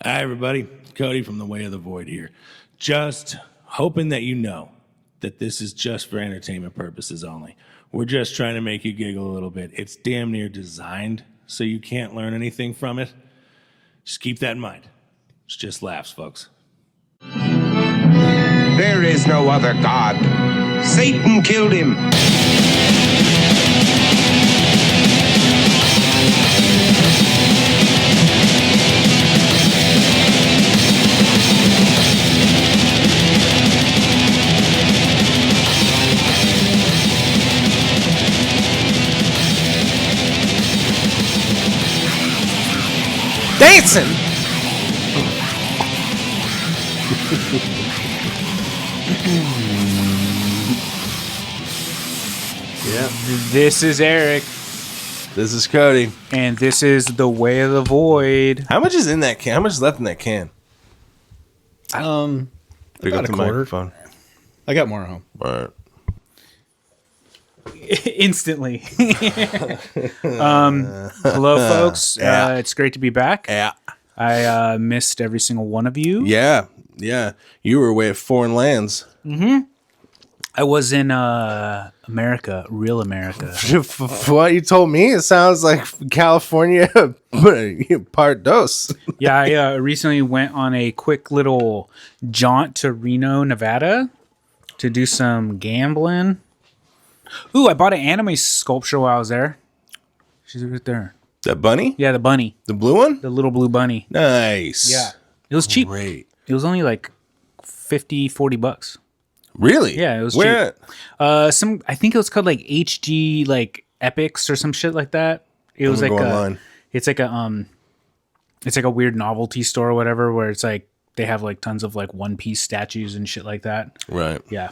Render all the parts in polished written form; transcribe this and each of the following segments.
Hi, everybody. Cody from The Way of the Void here. Just hoping that you know that this is just for entertainment purposes only. We're just trying to make you giggle a little bit. It's damn near designed so you can't learn anything from it. Just keep that in mind. It's just laughs, folks. There is no other God. Satan killed him. Dancing. Yeah. This is Eric, This is Cody. and this is The Way of the Void. How much is in that can? How much is left in that can? Pick about up a the quarter. microphone. I got more at home. All right. Instantly. Hello, folks. Yeah. It's great to be back. Yeah. I missed every single one of you. Yeah. Yeah. You were away at foreign lands. I was in America, real America. For what you told me, it sounds like California part dos. Yeah, I recently went on a quick little jaunt to Reno, Nevada to do some gambling. Ooh, I bought an anime sculpture while I was there. She's right there. That bunny? Yeah, the bunny. The blue one? The little blue bunny. Nice. Yeah. It was cheap. Great. It was only like $40. Really? Yeah, it was Where cheap. I think it was called like HG like Epics or some shit like that. It was like online. it's like a weird novelty store or whatever where it's like they have like tons of like One Piece statues and shit like that. Right. Yeah.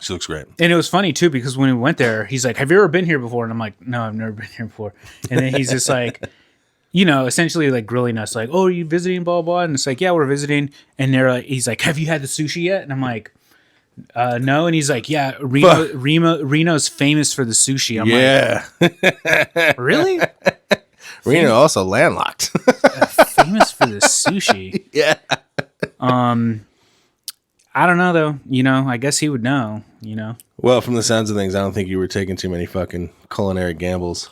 She looks great. And it was funny too because when we went there, he's like, "Have you ever been here before?" And I'm like, "No, I've never been here before." And then he's just like, essentially like grilling us, like, "Oh, are you visiting?" Blah blah. And it's like, "Yeah, we're visiting." And he's like, "Have you had the sushi yet?" And I'm like, "No." And he's like, "Yeah, Reno's famous for the sushi." I'm Yeah. like, "Really? Reno also landlocked. Famous for the sushi?" Yeah. I don't know though. I guess he would know. Well, from the sounds of things, I don't think you were taking too many fucking culinary gambles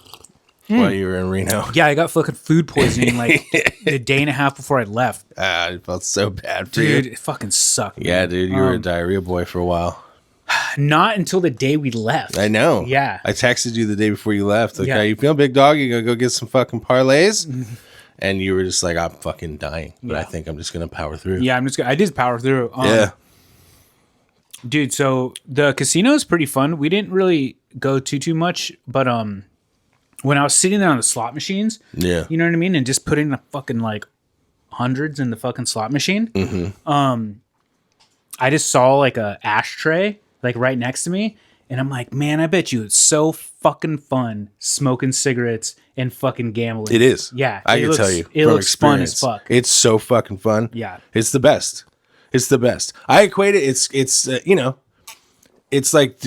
while you were in Reno. Yeah, I got fucking food poisoning like a day and a half before I left. I felt so bad for Dude, you. it fucking sucked. Yeah, dude, you were a diarrhea boy for a while. Not until the day we left. I know. Yeah. I texted you the day before you left. Like, Yeah. "How you feel, big dog? You gonna go get some fucking parlays?" And you were just like, "I'm fucking dying, but I Yeah. think I'm just gonna power through." Yeah, I did power through. Yeah. Dude, so the casino is pretty fun. We didn't really go too much, but when I was sitting there on the slot machines, Yeah. you know what I mean? And just putting the fucking like hundreds in the fucking slot machine. I just saw like a ashtray like right next to me. And I'm like, man, I bet you it's so fucking fun smoking cigarettes and fucking gambling. It is. Yeah. I can tell you. It from looks fun as experience. fuck. It's so fucking fun. Yeah. It's the best. It's the best. I equate it. It's it's like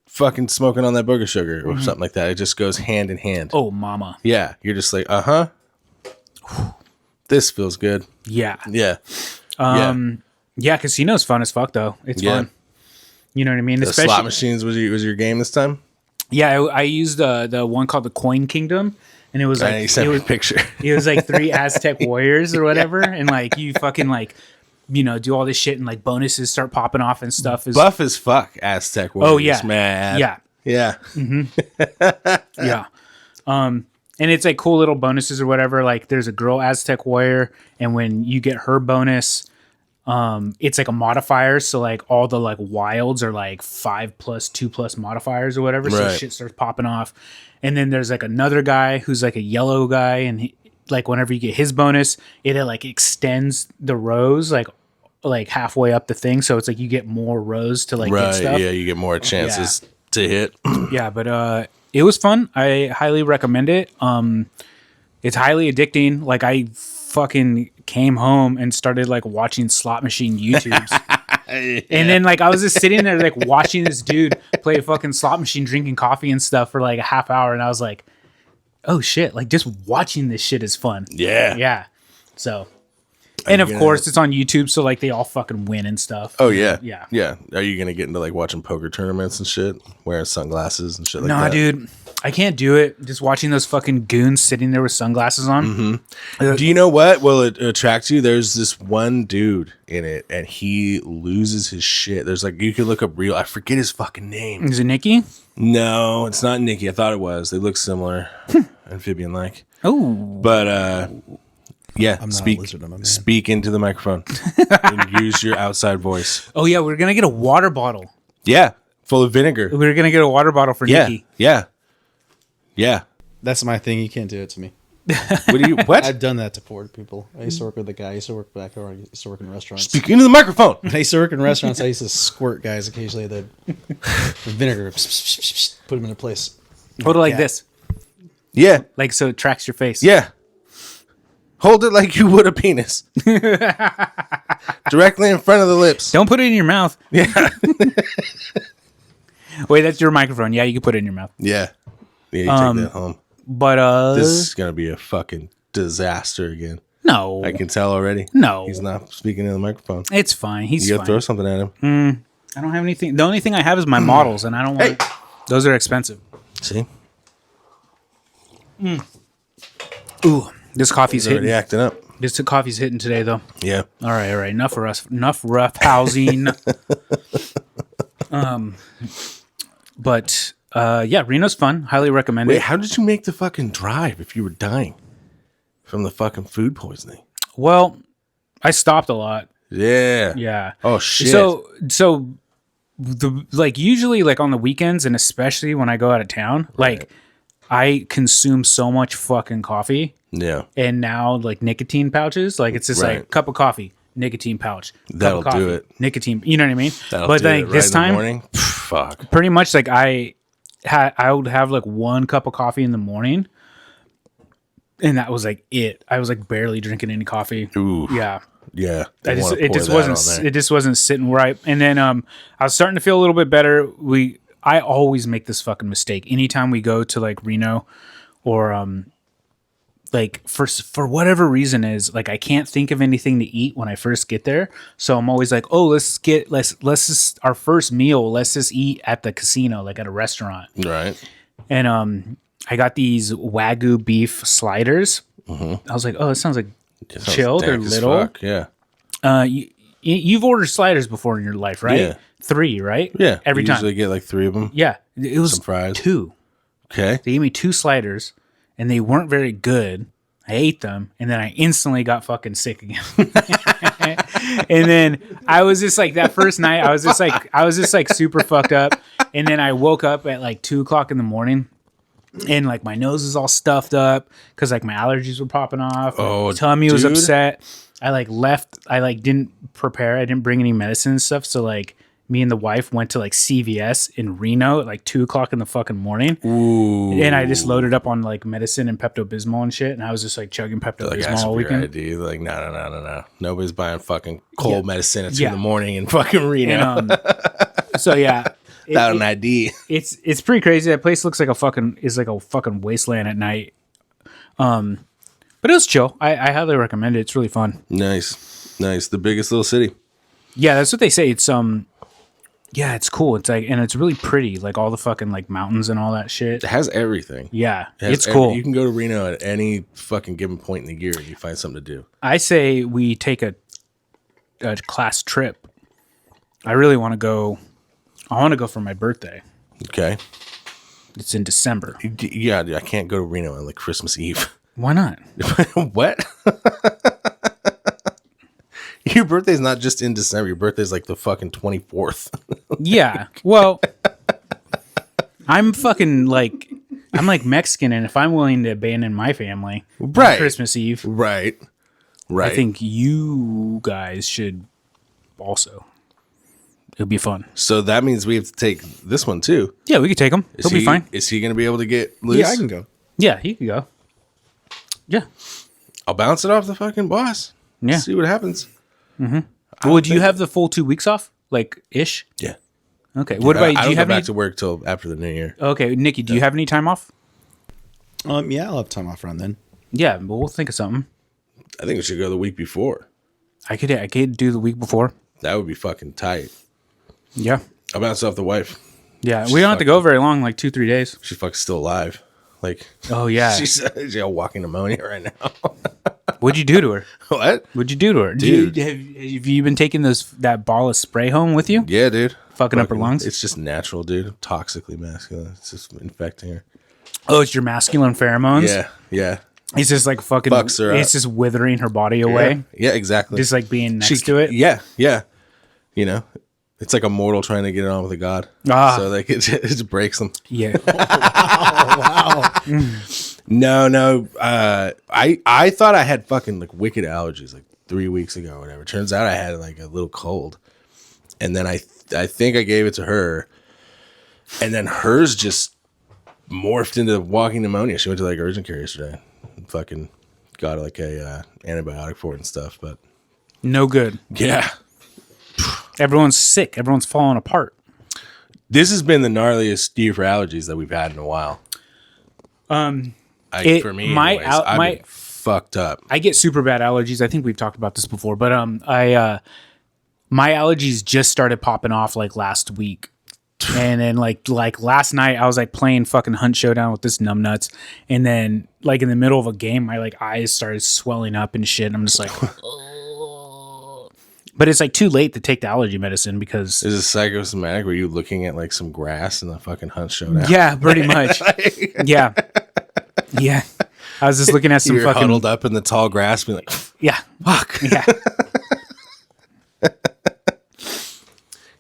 fucking smoking on that burger sugar or something like that. It just goes hand in hand. Oh, mama. Yeah. You're just like, this feels good. Yeah. Yeah. Yeah, casino's fun as fuck though. It's Yeah. fun. You know what I mean? The slot machines was your game this time? Yeah, I used the one called the Coin Kingdom, and it was like You sent me a picture. it was like 3 Aztec warriors or whatever, and like you fucking like do all this shit and like bonuses start popping off and stuff. Buff as fuck, Aztec Warriors, yeah. man. Yeah. Yeah. Yeah. And it's like cool little bonuses or whatever. Like there's a girl Aztec warrior, and when you get her bonus, it's like a modifier. So like all the like wilds are like 5+, 2+ modifiers or whatever. So Right. shit starts popping off. And then there's like another guy who's like a yellow guy, and he, like whenever you get his bonus, it like extends the rows like halfway up the thing. So it's like you get more rows to like get Right. stuff. Yeah, you get more chances to hit. Yeah, but it was fun. I highly recommend it. It's highly addicting. Like I fucking came home and started like watching slot machine YouTubes. And then like I was just sitting there like watching this dude play a fucking slot machine, drinking coffee and stuff for like a half hour, and I was like, oh shit, like just watching this shit is fun. Yeah. Yeah. So, and of gonna- course, it's on YouTube, so like they all fucking win and stuff. Oh yeah, Yeah. yeah. Are you gonna get into like watching poker tournaments and shit, wearing sunglasses and shit like Nah, that? dude, I can't do it. Just watching those fucking goons sitting there with sunglasses on. Do you know what will it attract you? There's this one dude in it, and he loses his shit. There's like you can look up real. I forget his fucking name. Is it Nikki? No, it's not Nikki. I thought it was. They look similar, amphibian like. Oh, But yeah, not a speak lizard, I'm a man. speak into the microphone and use your outside voice. oh yeah, we're gonna get a water bottle. Yeah, full of vinegar. We're gonna get a water bottle for Yeah, Nikki. yeah, yeah. That's my thing. You can't do it to me. What do you? What? I've done that to poor people. I used to work with a guy. I used to work back there. I used to work in restaurants. Speak into the microphone. When I used to work in restaurants, I used to squirt guys occasionally the vinegar, put them in a place. Hold it like Yeah. this, Yeah, like so it tracks your face. yeah. Hold it like you would a penis. Directly in front of the lips. Don't put it in your mouth. Yeah. Wait, that's your microphone. Yeah, you can put it in your mouth. Yeah. Yeah, you take that home. But This is going to be a fucking disaster again. no, I can tell already. no, He's not speaking in the microphone. it's fine. He's You got to fine. throw something at him. I don't have anything. The only thing I have is my models, and I don't want. Those are expensive. See? Ooh, this coffee's He's already hitting. acting up. This coffee's hitting today, though. Yeah. All right. Enough for us. Enough rough housing. But yeah, Reno's fun. Highly recommend Wait, it. how did you make the fucking drive if you were dying from the fucking food poisoning? Well, I stopped a lot. Yeah. Yeah. Oh, shit. So the like usually like on the weekends and especially when I go out of town, like I consume so much fucking coffee. Yeah. And now like nicotine pouches, like it's just Right. like cup of coffee, nicotine pouch. cup of That'll do coffee, it. Nicotine, you know what I mean? That'll but do like it this right in the time, morning. Fuck. pretty much like I would have like one cup of coffee in the morning, and that was like it. I was like barely drinking any coffee. Ooh. Yeah. Yeah. I They just wanna it pour just that on wasn't there. it just wasn't sitting right. And then I was starting to feel a little bit better. I always make this fucking mistake anytime we go to like Reno or like for whatever reason is like I can't think of anything to eat when I first get there. So I'm always like, "Oh, let's just our first meal, let's just eat at the casino, like at a restaurant." Right. And I got these Wagyu beef sliders. Mm-hmm. I was like, "Oh, it sounds like Sounds chill. They're dank as little." fuck. Yeah. You've ordered sliders before in your life, right? Yeah. 3, right? Yeah. Every you time. usually get like 3 of them. Yeah. It was Some fries. 2. Okay. They gave me 2 sliders and they weren't very good. I ate them and then I instantly got fucking sick again. And then I was just like that first night, I was just like super fucked up. And then I woke up at like 2:00 in the morning and like my nose is all stuffed up because like my allergies were popping off. Oh, My tummy was dude. upset. I like left. I like didn't prepare. I didn't bring any medicine and stuff. So like me and the wife went to like CVS in Reno at like 2:00 in the fucking morning. Ooh. And I just loaded up on like medicine and Pepto-Bismol and shit. And I was just like chugging Like, Pepto-Bismol that's all weird weekend. idea. Like, no. Nobody's buying fucking cold Yeah. medicine at 2 Yeah. in the morning in fucking Reno. And, so yeah, Without an ID. it's pretty crazy. That place looks like a fucking wasteland at night. But it was chill. I highly recommend it. It's really fun. Nice. The biggest little city. Yeah, that's what they say. It's yeah, it's cool. It's like, and it's really pretty, like all the fucking like mountains and all that shit. It has everything. Yeah, It has it's cool. You can go to Reno at any fucking given point in the year and you find something to do. I say we take a class trip. I really want to go. I want to go for my birthday. Okay. It's in December. Yeah, I can't go to Reno on like Christmas Eve. Why not? What? Your birthday's not just in December. Your birthday's like the fucking 24th. Yeah. Well, I'm like Mexican, and if I'm willing to abandon my family on Right. Christmas Eve, Right. I think you guys should also. It'll be fun. So that means we have to take this one too. Yeah, we could take him. He'll be fine. Is he going to be able to get loose? Yeah, I can go. Yeah, he could go. Yeah. I'll bounce it off the fucking boss. Yeah. See what happens. Well, do you have the full 2 weeks off? Like ish? Yeah. Okay. What about I do don't you go have back any? to work till after the new year. Okay, Nikki, do you have any time off? Yeah, I'll have time off around then. Yeah, but we'll think of something. I think we should go the week before. I could do the week before. That would be fucking tight. Yeah. I'll bounce off the wife. Yeah. We don't have to go very long, like 2-3 days. She's fucking still alive. Like, Oh, yeah. she's got walking pneumonia right now. What'd you do to her? What? What'd you do to her? Dude. Have you been taking that ball of spray home with you? Yeah, dude. Fucking up her lungs? It's just natural, dude. Toxically masculine. It's just infecting her. Oh, it's your masculine pheromones? Yeah, yeah. It's just like fucking, Fucks her up. it's just withering her body away. Yeah, exactly. Just like being next to it. Yeah, yeah. You know, it's like a mortal trying to get it on with a god. Ah. So like it just breaks them. Yeah. No. I thought I had fucking like wicked allergies like 3 weeks ago or whatever. Turns out I had like a little cold. And then I think I gave it to her. And then hers just morphed into walking pneumonia. She went to like urgent care yesterday. And fucking got like a antibiotic for it and stuff. But No good. yeah. Everyone's sick. Everyone's falling apart. This has been the gnarliest year for allergies that we've had in a while. For me, my anyways, I've been fucked up. I get super bad allergies. I think we've talked about this before, but my allergies just started popping off like last week. And then like last night I was like playing fucking Hunt Showdown with this numbnuts, and then like in the middle of a game my like eyes started swelling up and shit. And I'm just like But it's like too late to take the allergy medicine because Is it psychosomatic? Were you looking at like some grass in the fucking Hunt Showdown? yeah, pretty much. Yeah. Yeah. I was just looking at some You're fucking huddled up in the tall grass, being like, yeah. "Fuck." Yeah.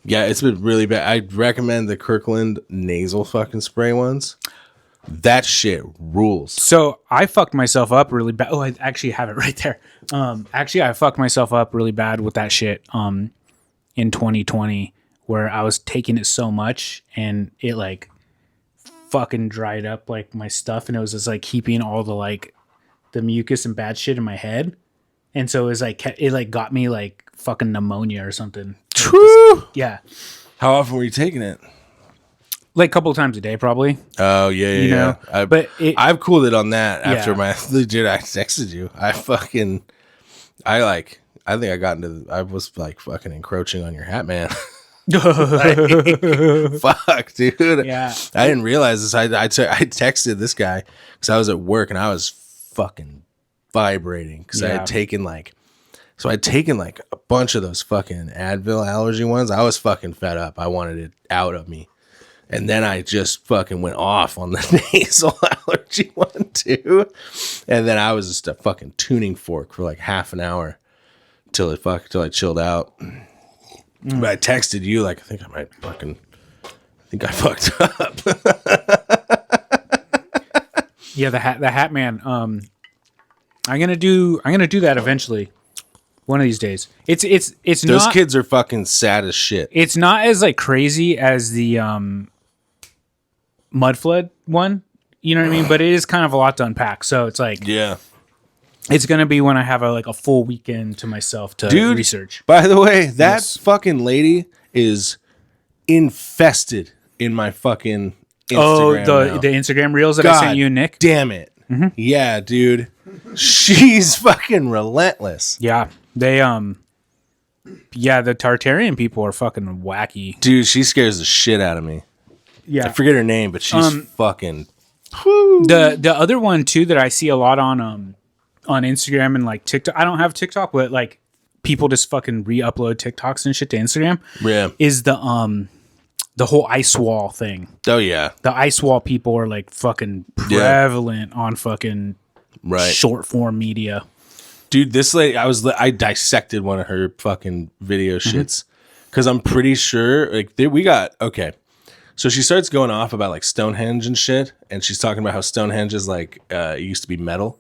Yeah, it's been really bad. I'd recommend the Kirkland nasal fucking spray ones. That shit rules. So I fucked myself up really bad. Oh, I actually have it right there. Actually, I fucked myself up really bad with that shit in 2020, where I was taking it so much and it like fucking dried up like my stuff, and it was just like keeping all the like the mucus and bad shit in my head, and so it was like it like got me like fucking pneumonia or something. True. Yeah, How often were you taking it? like a couple of times a day probably. Oh yeah, You know, but I've cooled it on that after Yeah. my legit. I texted you. I think I got into. I was like fucking encroaching on your hat, man. Fuck, dude. Yeah. I didn't realize this. I texted this guy because I was at work and I was fucking vibrating because I Yeah. had taken like. So I'd taken like a bunch of those fucking Advil allergy ones. I was fucking fed up. I wanted it out of me. And then I just fucking went off on the nasal allergy one too. And then I was just a fucking tuning fork for like half an hour till I chilled out. But I texted you like I think I fucked up. Yeah, the hat man. I'm gonna do that eventually. One of these days. It's Those not kids are fucking sad as shit. it's not as like crazy as the mud flood one. You know what I mean? But it is kind of a lot to unpack. So it's like Yeah. it's gonna be when I have a full weekend to myself to Dude, research. By the way, that Yes. fucking lady is infested in my fucking Instagram. Oh, now. the Instagram reels that I sent you and Nick. Damn it. Yeah, dude. She's fucking relentless. Yeah. They yeah, the Tartarian people are fucking wacky. Dude, she scares the shit out of me. Yeah. I forget her name, but she's fucking The other one too that I see a lot on Instagram and like TikTok. I don't have TikTok, but like people just fucking re-upload TikToks and shit to Instagram. Yeah. Is the whole ice wall thing. Oh yeah. The ice wall people are like fucking prevalent on fucking Right. short form media. Dude, this lady, I dissected one of her fucking video shits because I'm pretty sure okay. So she starts going off about like Stonehenge and shit, and she's talking about how Stonehenge is like it used to be metal,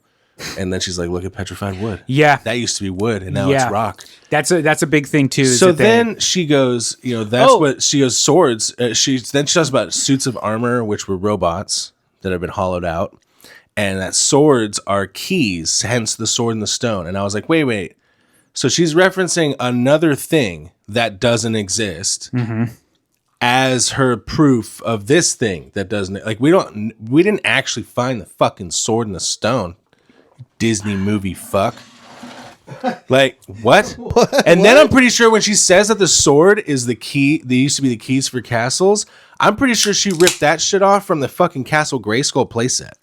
and then she's like, look at petrified wood. Yeah. That used to be wood, and now Yeah. it's rock. That's a big thing too. is So that they- then she goes, that's Oh. what she goes swords. She talks about suits of armor, which were robots that have been hollowed out, and that swords are keys, hence the sword and the stone. And I was like, wait. So she's referencing another thing that doesn't exist as her proof of this thing that doesn't. Like we didn't actually find the fucking sword and the stone. Disney movie fuck. Like, what? And then I'm pretty sure when she says that the sword is the key, they used to be the keys for castles, I'm pretty sure she ripped that shit off from the fucking Castle Grayskull playset.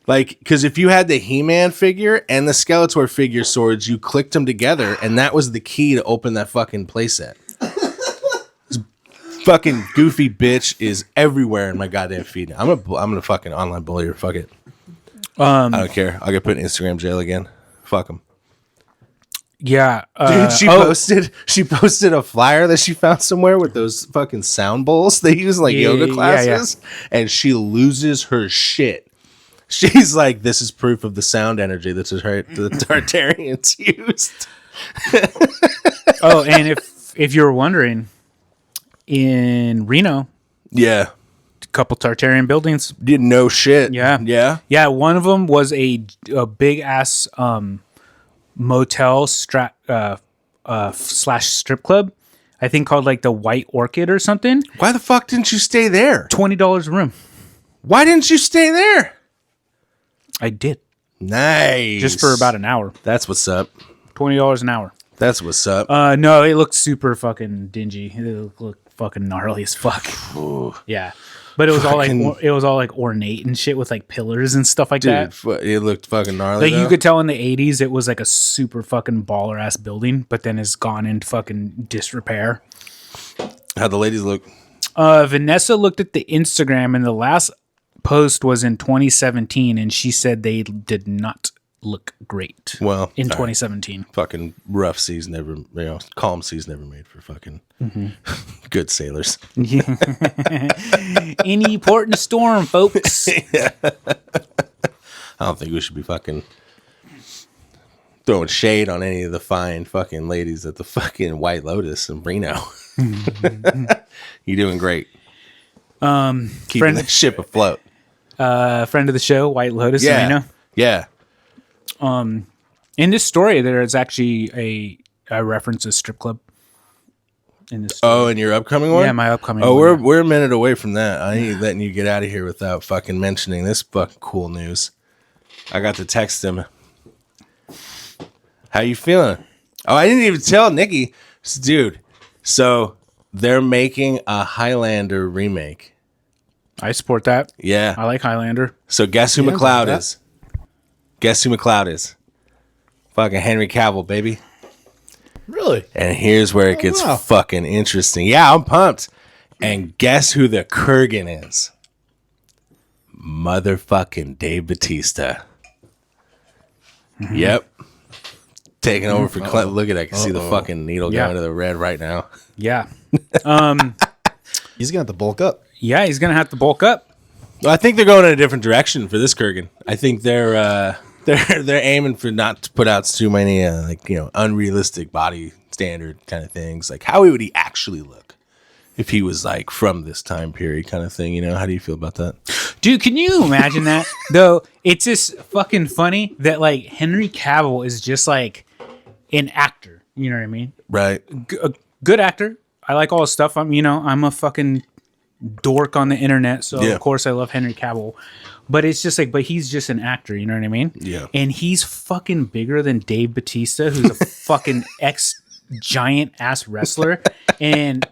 Like, because if you had the He-Man figure and the Skeletor figure swords, you clicked them together, and that was the key to open that fucking playset. This fucking goofy bitch is everywhere in my goddamn feed. I'm gonna fucking online bully her. Fuck it. I don't care. I'll get put in Instagram jail again. Fuck him. Yeah. Dude, she posted a flyer that she found somewhere with those fucking sound bowls they use in like yoga classes, and she loses her shit. She's like, this is proof of the sound energy that the Tartarians used. Oh, and if you're wondering, in Reno, Yeah. a couple Tartarian buildings. Didn't know shit. Yeah. Yeah. Yeah, one of them was a big ass motel slash strip club. I think called like the White Orchid or something. Why the fuck didn't you stay there? $20 a room. Why didn't you stay there? I did. Nice. Just for about an hour. That's what's up. $20 an hour. That's what's up. No, it looked super fucking dingy. It looked fucking gnarly as fuck. Ooh. Yeah. But it was all like ornate and shit with like pillars and stuff like that. Dude, it looked fucking gnarly. Like you could tell in the 80s it was like a super fucking baller ass building, but then it's gone into fucking disrepair. How'd the ladies look? Vanessa looked at the Instagram and the last post was in 2017 and she said they did not look great. Well, in 2017. Fucking rough seas never, calm seas never made for fucking good sailors. Any port in a storm, folks. I don't think we should be fucking throwing shade on any of the fine fucking ladies at the fucking White Lotus in Reno. You're doing great. Keeping that ship afloat. Friend of the show, White Lotus. Yeah. Reno. Yeah. In this story, there is actually a reference to strip club. In this story. Oh, and your upcoming one? Yeah, my upcoming one. one. We're a minute away from that. I ain't letting you get out of here without fucking mentioning this fucking cool news. I got to text him. How you feeling? Oh, I didn't even tell Nikki. Dude, so they're making a Highlander remake. I support that. Yeah. I like Highlander. So guess who McLeod is? Guess who McLeod is? Fucking Henry Cavill, baby. Really? And here's where it gets fucking interesting. Yeah, I'm pumped. And guess who the Kurgan is? Motherfucking Dave Bautista. Yep. Taking over for Clint. Look at it. I can see the fucking needle going to the red right now. Yeah. He's going to have to bulk up. Yeah, he's going to have to bulk up. I think they're going in a different direction for this Kurgan. I think they're aiming for not to put out too many unrealistic body standard kind of things. Like how would he actually look if he was like from this time period kind of thing? How do you feel about that? Dude, can you imagine that? Though it's just fucking funny that like Henry Cavill is just like an actor. You know what I mean? Right. A good actor. I like all his stuff. I'm a fucking dork on the internet, so of course I love Henry Cavill. But it's just like, but he's just an actor, you know what I mean? Yeah. And he's fucking bigger than Dave Bautista, who's a fucking giant ass wrestler, and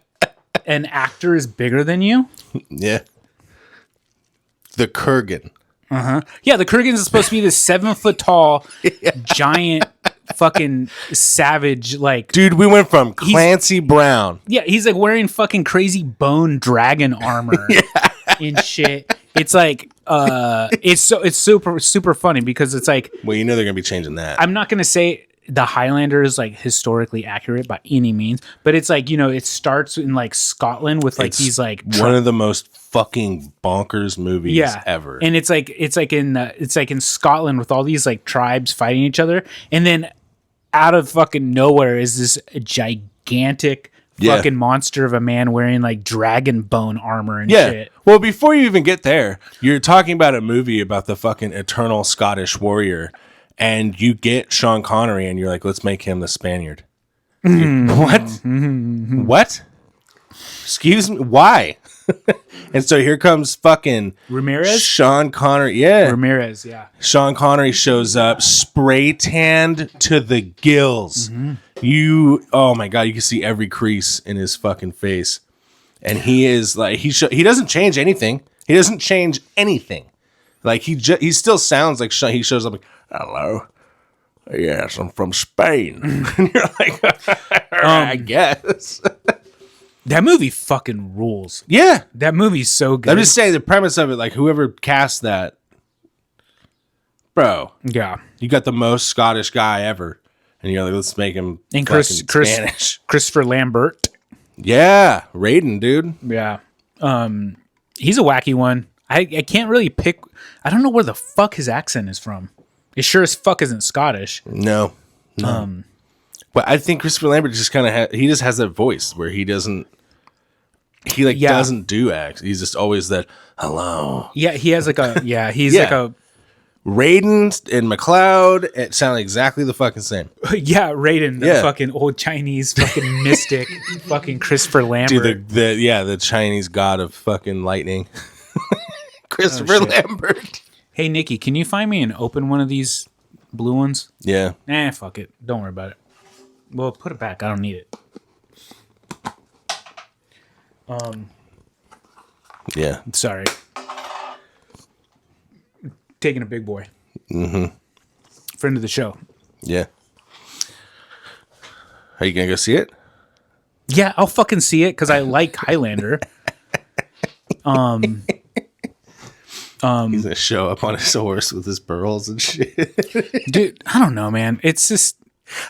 an actor is bigger than you. Yeah. The Kurgan. Yeah, the Kurgan is supposed to be this 7 foot tall, giant fucking savage. Like, dude, we went from Clancy Brown. Yeah, he's like wearing fucking crazy bone dragon armor and shit. It's like, it's super funny because it's like, well, they're gonna be changing that. I'm not gonna say the Highlander is like historically accurate by any means, but it's like, it starts in like Scotland with like these like one of the most fucking bonkers movies ever. And it's like in Scotland with all these like tribes fighting each other, and then out of fucking nowhere is this gigantic fucking monster of a man wearing like dragon bone armor and shit. Well, before you even get there, you're talking about a movie about the fucking eternal Scottish warrior, and you get Sean Connery, and you're like, let's make him the Spaniard. What? What? Excuse me? Why? And so here comes fucking Ramirez? Sean Connery. Yeah. Ramirez, yeah. Sean Connery shows up, spray tanned to the gills. Oh my God, you can see every crease in his fucking face. And he is like, he doesn't change anything. He doesn't change anything. Like he still sounds like he shows up like, hello. Yes, I'm from Spain. And you're like, I guess. That movie fucking rules. Yeah. That movie's so good. I'm just saying the premise of it, like whoever cast that, bro, Yeah. you got the most Scottish guy ever. And you're like, let's make him And Spanish. Christopher Lambert. Yeah. Raiden, dude. Yeah. He's a wacky one. I can't really pick. I don't know where the fuck his accent is from. It sure as fuck isn't Scottish. No. But I think Christopher Lambert just kind of he just has that voice where he doesn't doesn't do acts. He's just always that hello. Yeah, he has like a he's like a Raiden and McLeod. It sounded exactly the fucking same. Raiden, the fucking old Chinese fucking mystic, fucking Christopher Lambert. Dude, the Chinese god of fucking lightning. Christopher Lambert. Hey Nikki, can you find me and open one of these blue ones? Yeah. Fuck it. Don't worry about it. Well, put it back. I don't need it. Yeah. Sorry. Taking a big boy. Mm-hmm. Friend of the show. Yeah. Are you gonna go see it? Yeah, I'll fucking see it because I like Highlander. He's gonna show up on his horse with his pearls and shit. Dude, I don't know, man. It's just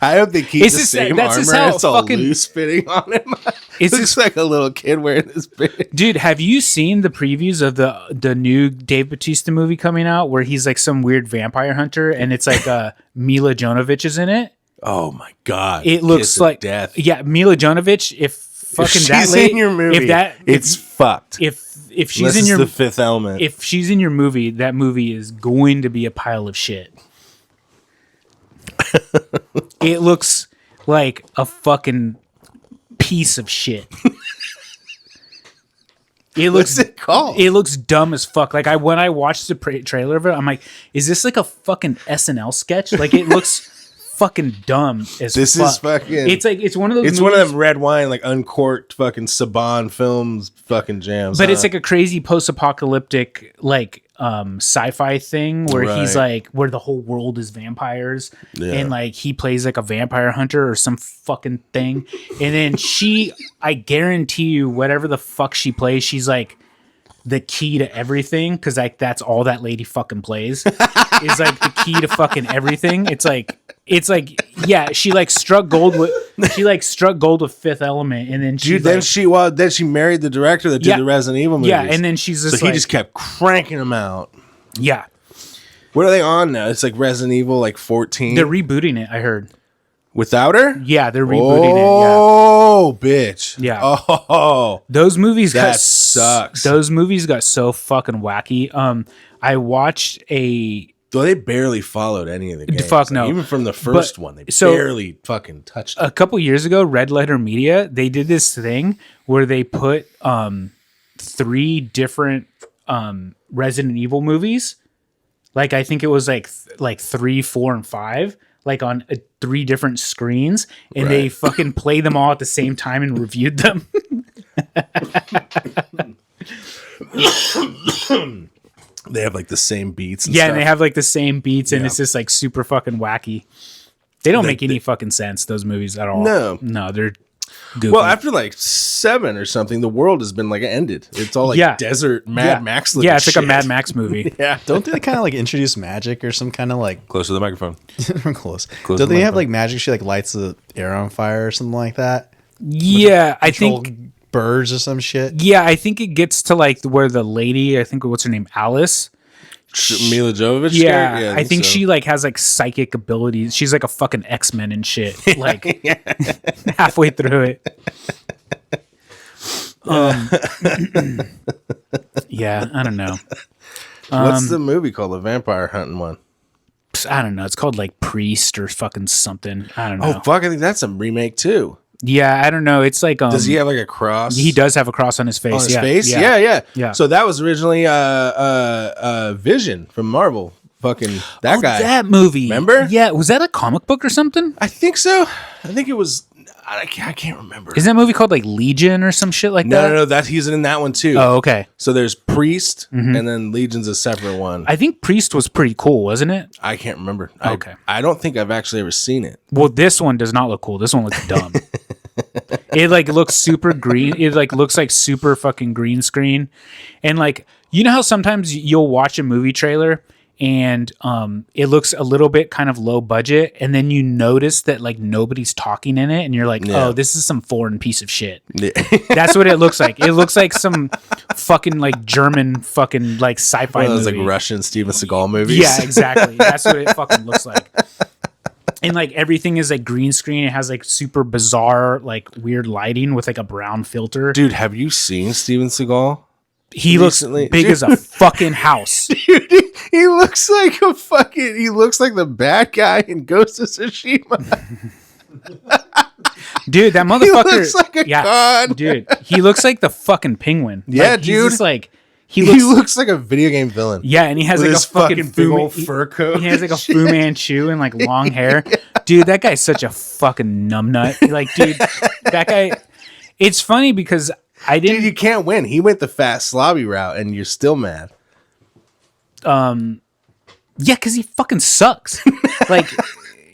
I hope they keep the same that's armor. just how It's all fucking- loose fitting on him. It's Looks just- like a little kid wearing this big. Dude, have you seen the previews of the new Dave Bautista movie coming out where he's like some weird vampire hunter and it's like Mila Jovovich is in it? Oh my god! It looks Kiss of like death. Yeah, Mila Jovovich. If fucking If that she's lady, in your movie, if fucked. if she's Unless in it's your the Fifth Element. if she's in your movie, that movie is going to be a pile of shit. It looks like a fucking piece of shit. It looks What's it called? It looks dumb as fuck. Like when I watched the trailer of it, I'm like, is this like a fucking SNL sketch? Like it looks fucking dumb as This fuck. is fucking. It's like it's one of those. It's movies, one of them red wine, like uncorked fucking Saban films, fucking jams. but it's like a crazy post-apocalyptic like sci-fi thing where he's Right. like where the whole world is vampires Yeah. and like he plays like a vampire hunter or some fucking thing, and then I guarantee you whatever the fuck she plays, she's like the key to everything because like that's all that lady fucking plays is like the key to fucking everything. It's like yeah, she struck gold with Fifth Element, and then dude. Then she married the director that did Yeah. the Resident Evil movies. yeah, and then she's just so he like, just kept cranking them out. yeah, What are they on now? It's like Resident Evil, like 14. they're rebooting it. I heard. Without her? Yeah, they're rebooting it. Oh, bitch. Yeah. Oh, Those movies That sucks. Those movies got so fucking wacky. I watched a though they barely followed any of the games. Fuck no. Even from the first one, they so- barely fucking touched it. a couple years ago, Red Letter Media, they did this thing where they put 3 different Resident Evil movies. Like I think it was like 3, 4, and 5, like on 3 different screens, and they Right. fucking played them all at the same time and reviewed them. They have like the same beats. And Yeah, stuff. and they have like the same beats, and Yeah. it's just like super fucking wacky. They don't make any fucking sense, those movies at all. No. They're goofy. Well, after like 7 or something, the world has been like ended. It's all like desert Mad Max. Yeah, it's like shit. a Mad Max movie. Yeah, Don't they kind of like introduce magic or some kind of like close to the microphone. close? Close Don't the they have microphone. like magic? She like lights the air on fire or something like that. Yeah, I Control think. birds or some shit. Yeah, I think it gets to like where the lady, I think what's her name, Alice. Mila Jovovich. Yeah, I think so. she like has like psychic abilities. She's like a fucking X-Men and shit. Like halfway through it. Yeah, I don't know. What's the movie called? The vampire hunting one. I don't know. It's called like Priest or fucking something. I don't know. Oh fuck! I think that's a remake too. Yeah, I don't know. It's like Does he have like a cross? he does have a cross on his face. on his yeah. face? Yeah. So that was originally Vision from Marvel. Fucking that guy. That movie. Remember? Yeah. Was that a comic book or something? I think so. I think it was. I can't remember. Isn't that movie called like Legion or some shit like that? No. That he's in that one too. Oh, okay. So there's Priest, and then Legion's a separate one. I think Priest was pretty cool, wasn't it? I can't remember. Okay. I don't think I've actually ever seen it. Well, this one does not look cool. This one looks dumb. It like looks super green. It like looks like super fucking green screen. And like, you know how sometimes you'll watch a movie trailer and it looks a little bit kind of low budget, and then you notice that like nobody's talking in it, and you're like, oh, this is some foreign piece of shit. Yeah. That's what it looks like. It looks like some fucking like German fucking like sci-fi One of those movie. like Russian Steven Seagal movies. Yeah, exactly. That's what it fucking looks like. And like everything is like green screen. It has like super bizarre, like weird lighting with like a brown filter. Dude, have you seen Steven Seagal? He looks recently- big as a fucking house. Dude, he looks like he looks like the bad guy in Ghost of Tsushima. Dude, that motherfucker looks like a con. Dude, he looks like the fucking penguin. Yeah, Like, he's dude. just like He looks like a video game villain. yeah, and he has With like his a fucking fucking big Fu- old fur coat. He has like a Fu Manchu and like long hair. Dude, that guy's such a fucking numbnut. Like, dude, that guy. It's funny because I didn't. Dude, you can't win. He went the fat slobby route, and you're still mad. Yeah, because he fucking sucks. Like,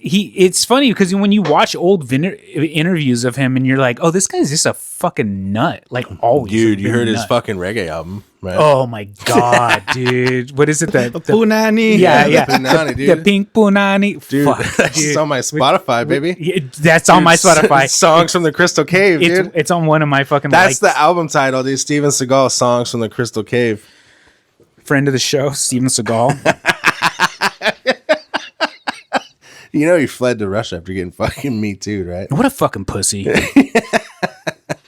it's funny because when you watch old interviews of him and you're like, oh, this guy's just a fucking nut. Like, always. Dude, a you big heard his nut. fucking reggae album, right? Oh my God, dude. What is it? The Punani. yeah, the yeah. Punani, The dude. pink punani. Dude, Fuck, that's dude. on my Spotify, baby. Yeah, that's on my Spotify. Songs from the Crystal Cave, dude. It's on one of my fucking That's likes. the album title, dude. Steven Seagal, Songs from the Crystal Cave. Friend of the show, Steven Seagal. You know he fled to Russia after getting fucking Me Too, right? What a fucking pussy.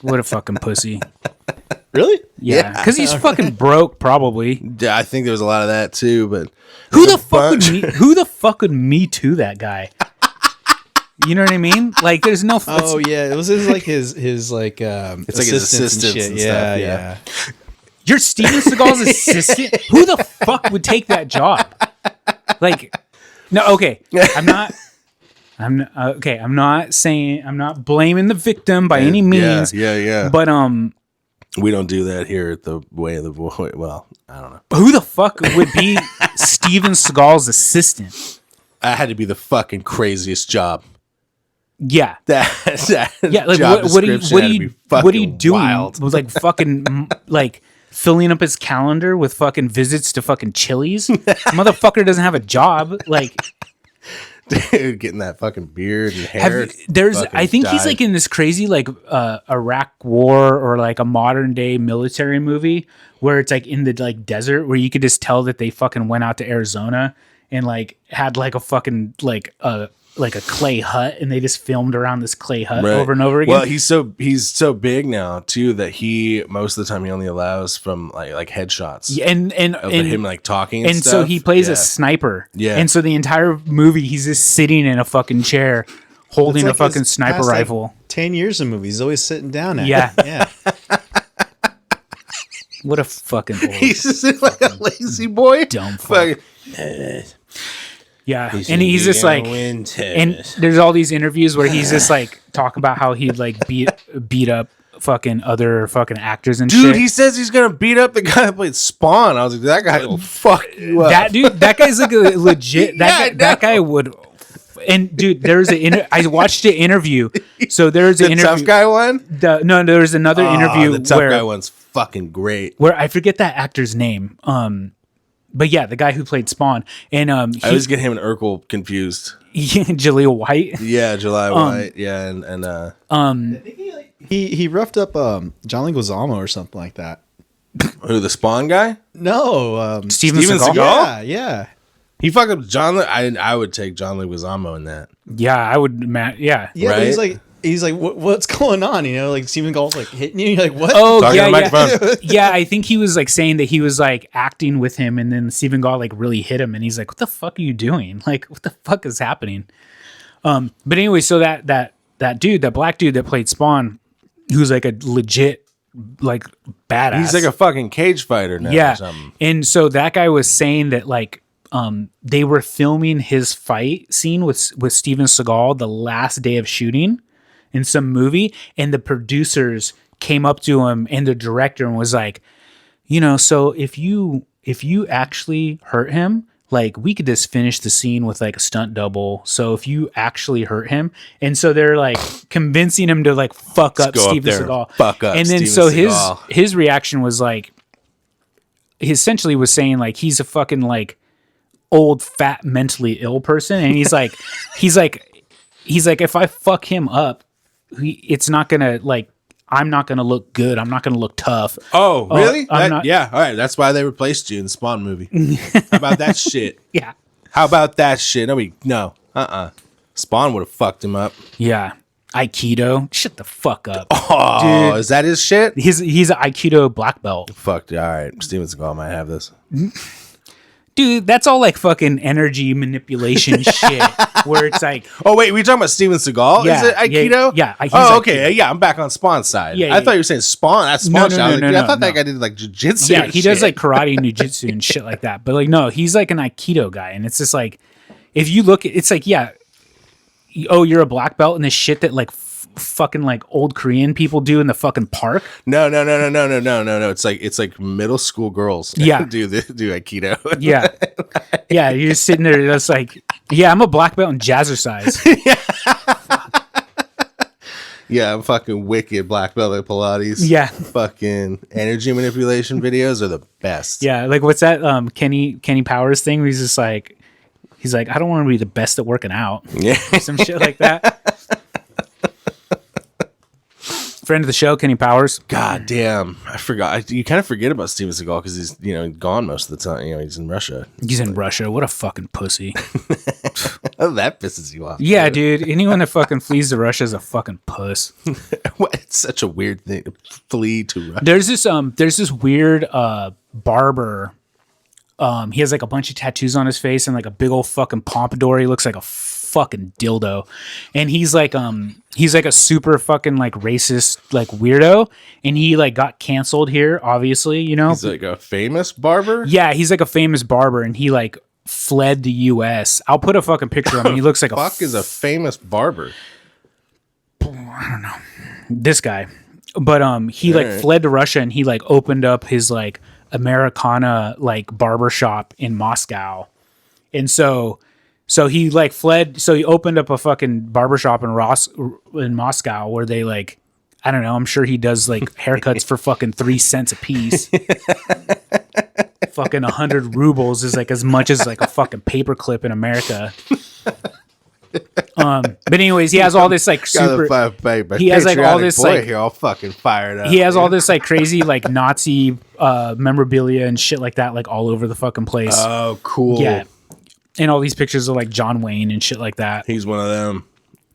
What a fucking pussy. Really? Yeah, because he's fucking broke, probably. Yeah, I think there was a lot of that too, but Who there's the a fuck bunch. who the fuck would me to that guy? You know what I mean? Like, there's no. Oh yeah, it was his like his like It's like his assistants and stuff, yeah. You're Steven Seagal's assistant. Who the fuck would take that job? Like, no, okay. I'm not saying. I'm not blaming the victim by any means. Yeah. But We don't do that here at the Way of the Void. Well, I don't know. who the fuck would be Steven Seagal's assistant? That had to be the fucking craziest job. Yeah. That Yeah, like job what are you description had to be fucking doing? wild. Was like fucking like filling up his calendar with fucking visits to fucking Chili's. Motherfucker doesn't have a job. Like, Dude, getting that fucking beard and hair. I think he's dyed. like in this crazy like Iraq war or like a modern day military movie where it's like in the like desert where you could just tell that they fucking went out to Arizona and like had like a fucking like a clay hut and they just filmed around this clay hut Right. over and over again. Well, he's so big now too that he most of the time he only allows from like headshots. Yeah, and Of him like talking and so stuff. he plays Yeah. a sniper. Yeah. And so the entire movie he's just sitting in a fucking chair holding a It's like fucking his sniper past, like, rifle. 10 years of movies. He's always sitting down at. Yeah. Yeah. What a fucking old He's just like a lazy boy. dumb fuck. Fucking- Yeah. And he's just like and there's all these interviews where he's just like talk about how he'd like beat up fucking other fucking actors and Dude, shit. he says he's gonna beat up the guy that played Spawn. I was like, that guy will fuck you up. that guy's like a legit Yeah, I that guy would. And dude, there's I watched an interview. So there's an the interview. tough guy one. No, there was another interview The tough where guy one's fucking great. where I forget that actor's name. But yeah, the guy who played Spawn and I always get him and Urkel confused. Jaleel White. Yeah, July White. Yeah, and He roughed up John Leguizamo or something like that. who, the Spawn guy? No, Steven Seagal. Yeah, yeah. He fucked up John. I would take John Leguizamo in that. Yeah, I would. Yeah. Yeah, but Right? he's like, what's going on? You know, like Steven Seagal's like hitting you. You're like, what? Oh Talking yeah, to the yeah. microphone. Yeah, I think he was like saying that he was like acting with him, and then Stephen Gall like really hit him, and he's like, "What the fuck are you doing? Like, what the fuck is happening?" But anyway, so that that black dude that played Spawn, who's like a legit like badass. He's like a fucking cage fighter now. Yeah. Or something. And so that guy was saying that like they were filming his fight scene with Steven Seagal the last day of shooting in some movie, and the producers came up to him and the director and was like, so if you actually hurt him, like we could just finish the scene with like a stunt double. So if you actually hurt him, and so they're like convincing him to like fuck up Steven Seagal. Fuck up. And then Steven so Seagal. his reaction was like, he essentially was saying like he's a fucking like old fat mentally ill person, and he's like if I fuck him up, it's not gonna like. I'm not going to look good. I'm not going to look tough. Oh, really? Yeah. All right. That's why they replaced you in the Spawn movie. How about that shit? Yeah. How about that shit? No. Spawn would have fucked him up. Yeah. Aikido. Shut the fuck up. Oh, dude. Is that his shit? He's an Aikido black belt. Fuck. All right. Steven Seagal might have this. Dude, that's all like fucking energy manipulation shit. Where it's like, oh wait, we talking about Steven Seagal? Yeah, Is it Aikido? Yeah. Oh, okay. Yeah, I'm back on Spawn's side. Yeah, I thought you were saying Spawn. That's Spawn. I thought that guy did like jujitsu. Yeah, he does like karate and jujitsu and shit like that. But like, no, he's like an Aikido guy, and it's just like, if you look, it's like, yeah, oh, you're a black belt in this shit that like fucking like old Korean people do in the fucking park. No. It's like middle school girls. Yeah, do Aikido. Yeah, yeah. You're just sitting there, just like, yeah, I'm a black belt in jazzercise. Yeah, I'm fucking wicked black belt at Pilates. Yeah, fucking energy manipulation videos are the best. Yeah, like what's that Kenny Powers thing? Where he's like, I don't want to be the best at working out. Yeah, some shit like that. Friend of the show, Kenny Powers. God damn, I forgot. You kind of forget about Steven Seagal because he's gone most of the time. He's in Russia. He's in Russia. What a fucking pussy. Oh, that pisses you off. Yeah, dude. Anyone that fucking flees to Russia is a fucking puss. It's such a weird thing to flee to Russia. There's this weird barber. He has like a bunch of tattoos on his face and like a big old fucking pompadour. He looks like a fucking dildo, and he's like a super fucking like racist like weirdo, and he like got canceled here, obviously, he's like a famous barber. Yeah, he's like a famous barber, and he like fled the US. I'll put a fucking picture of him. He looks like is a famous barber. I don't know this guy, but he like fled to Russia, and he like opened up his like Americana like barber shop in Moscow, and so he like fled. So he opened up a fucking barbershop in Moscow where they like, I don't know. I'm sure he does like haircuts for fucking 3 cents a piece. Fucking 100 rubles is like as much as like a fucking paperclip in America. But anyways, he has all this like super. He has like all this like here, all fucking fired up. He has all this like crazy like Nazi memorabilia and shit like that, like all over the fucking place. Oh, cool. Yeah. And all these pictures of like John Wayne and shit like that. He's one of them.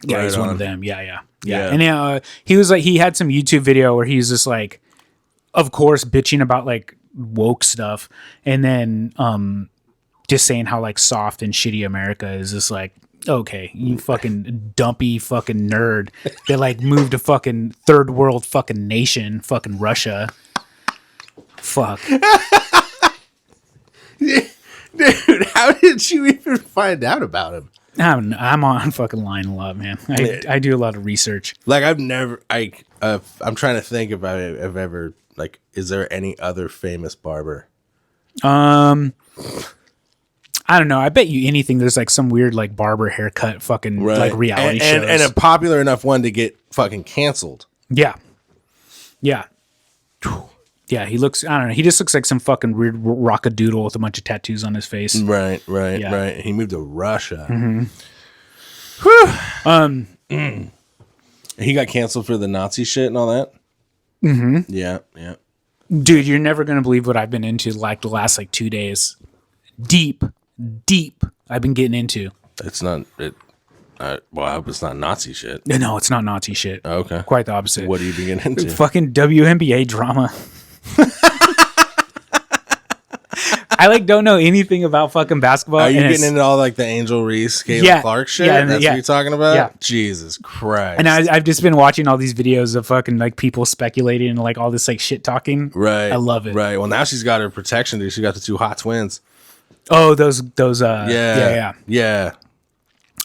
Yeah, right he's on. one of them. Yeah. And he was like, he had some YouTube video where he's just like, of course, bitching about like woke stuff, and then just saying how like soft and shitty America is. Just like, okay, you fucking dumpy fucking nerd that like moved to fucking third world fucking nation, fucking Russia. Fuck. Dude, how did you even find out about him? I'm on fucking line a lot, man. I do a lot of research. Like I'm trying to think if I've ever like, is there any other famous barber? I don't know. I bet you anything there's like some weird like barber haircut fucking like reality shows. And a popular enough one to get fucking canceled. Yeah. Yeah, he looks, I don't know, he just looks like some fucking weird rockadoodle with a bunch of tattoos on his face. Right. He moved to Russia. Mm-hmm. He got canceled for the Nazi shit and all that? Mm-hmm. Yeah. Dude, you're never going to believe what I've been into like the last like 2 days. Deep I've been getting into. It's not, I hope it's not Nazi shit. No, it's not Nazi shit. Oh, okay. Quite the opposite. What are you beginning into? Fucking WNBA drama. I like don't know anything about fucking basketball. Are you and getting into all like the Angel Reese, Caitlin Yeah, Clark shit? yeah, That's yeah. what you're talking about? Yeah. Jesus Christ. And I've just been watching all these videos of fucking like people speculating and like all this like shit talking. Right. I love it. Right. Well, now she's got her protection, dude. She got the 2 hot twins. Oh, those Yeah.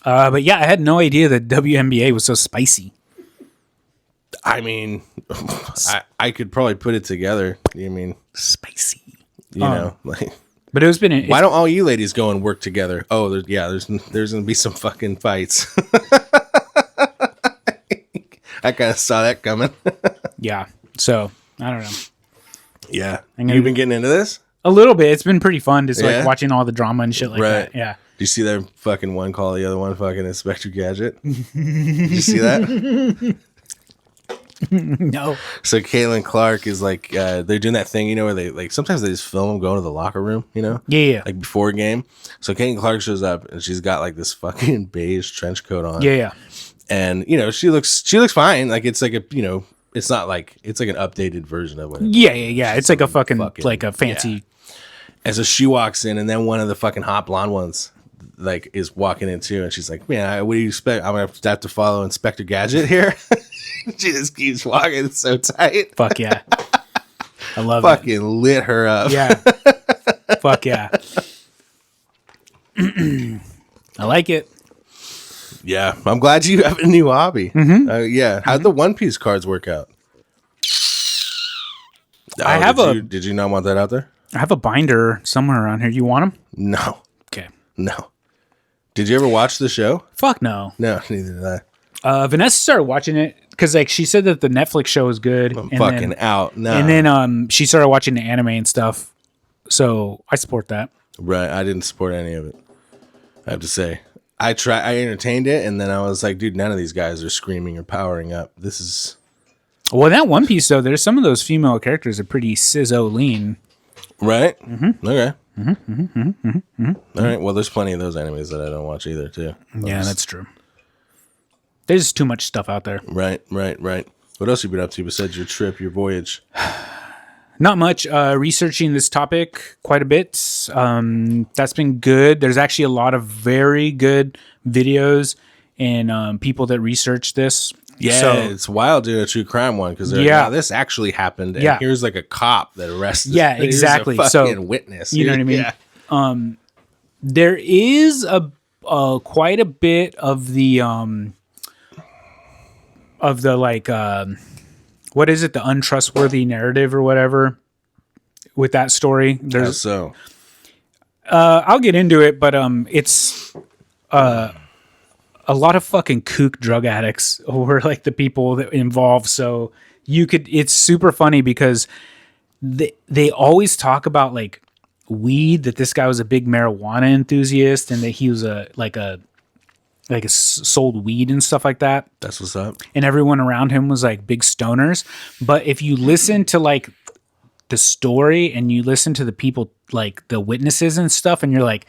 But yeah, I had no idea that WNBA was so spicy. I mean, I could probably put it together. I mean, Spicy. you know, like, But it's why don't all you ladies go and work together? Oh, there's gonna be some fucking fights. I kind of saw that coming. yeah. So I don't know. Yeah, gonna- you've been getting into this, A little bit. It's been pretty fun just Yeah? like watching all the drama and shit like right? that. Yeah. Do you see that fucking one call the other one fucking Inspector Gadget? Did you see that? No. So Caitlin Clark is like, they're doing that thing, you know, where they like sometimes they just film them going to the locker room, you know, Yeah. like before a game. So Caitlin Clark shows up and she's got like this fucking beige trench coat on. Yeah. And you know she looks fine. Like it's like a, you know, it's not like it's like an updated version of it. Yeah. It's like a fucking like a fancy. Yeah. And so she walks in, and then one of the fucking hot blonde ones like is walking in too, and she's like, "Man, what do you expect? I'm gonna have to follow Inspector Gadget here." She just keeps walking. It's so tight. Fuck yeah. I love it. Fucking lit her up. Yeah. Fuck yeah. I like it. Yeah, I'm glad you have a new hobby. Yeah, how'd the One Piece cards work out? I have Did you not want that out there? I have a binder somewhere around here. You want them? No, Okay. no. Did you ever watch the show? Fuck no. No, neither did I. Vanessa started watching it because like she said that the Netflix show was good. I'm fucking out. No. And then she started watching the anime and stuff. So I support that. Right, I didn't support any of it. I have to say, I entertained it, and then I was like, dude, none of these guys are screaming or powering up. This is Well, that One Piece though, there's some of those female characters are pretty sizzo lean. right. Okay. All right. Well, there's plenty of those animes that I don't watch either, too. Yeah, that's true. There's too much stuff out there. Right. What else you been up to besides your trip, your voyage? Not much. Researching this topic quite a bit. That's been good. There's actually a lot of very good videos and people that research this. Yeah, So, it's wild doing a true crime one because Yeah. like, this actually happened. And Yeah. here's like a cop that arrested. Yeah, here's exactly. A fucking So, witness. you know what I mean? Yeah. there is a quite a bit of the like what is it, the untrustworthy narrative or whatever with that story. How There's so? I'll get into it, but it's a lot of fucking kook drug addicts were like the people that involved. So it's super funny because they always talk about like weed, that this guy was a big marijuana enthusiast and that he was sold weed and stuff like that. That's what's up. And everyone around him was like big stoners. But if you listen to like the story and you listen to the people, like the witnesses and stuff, and you're like,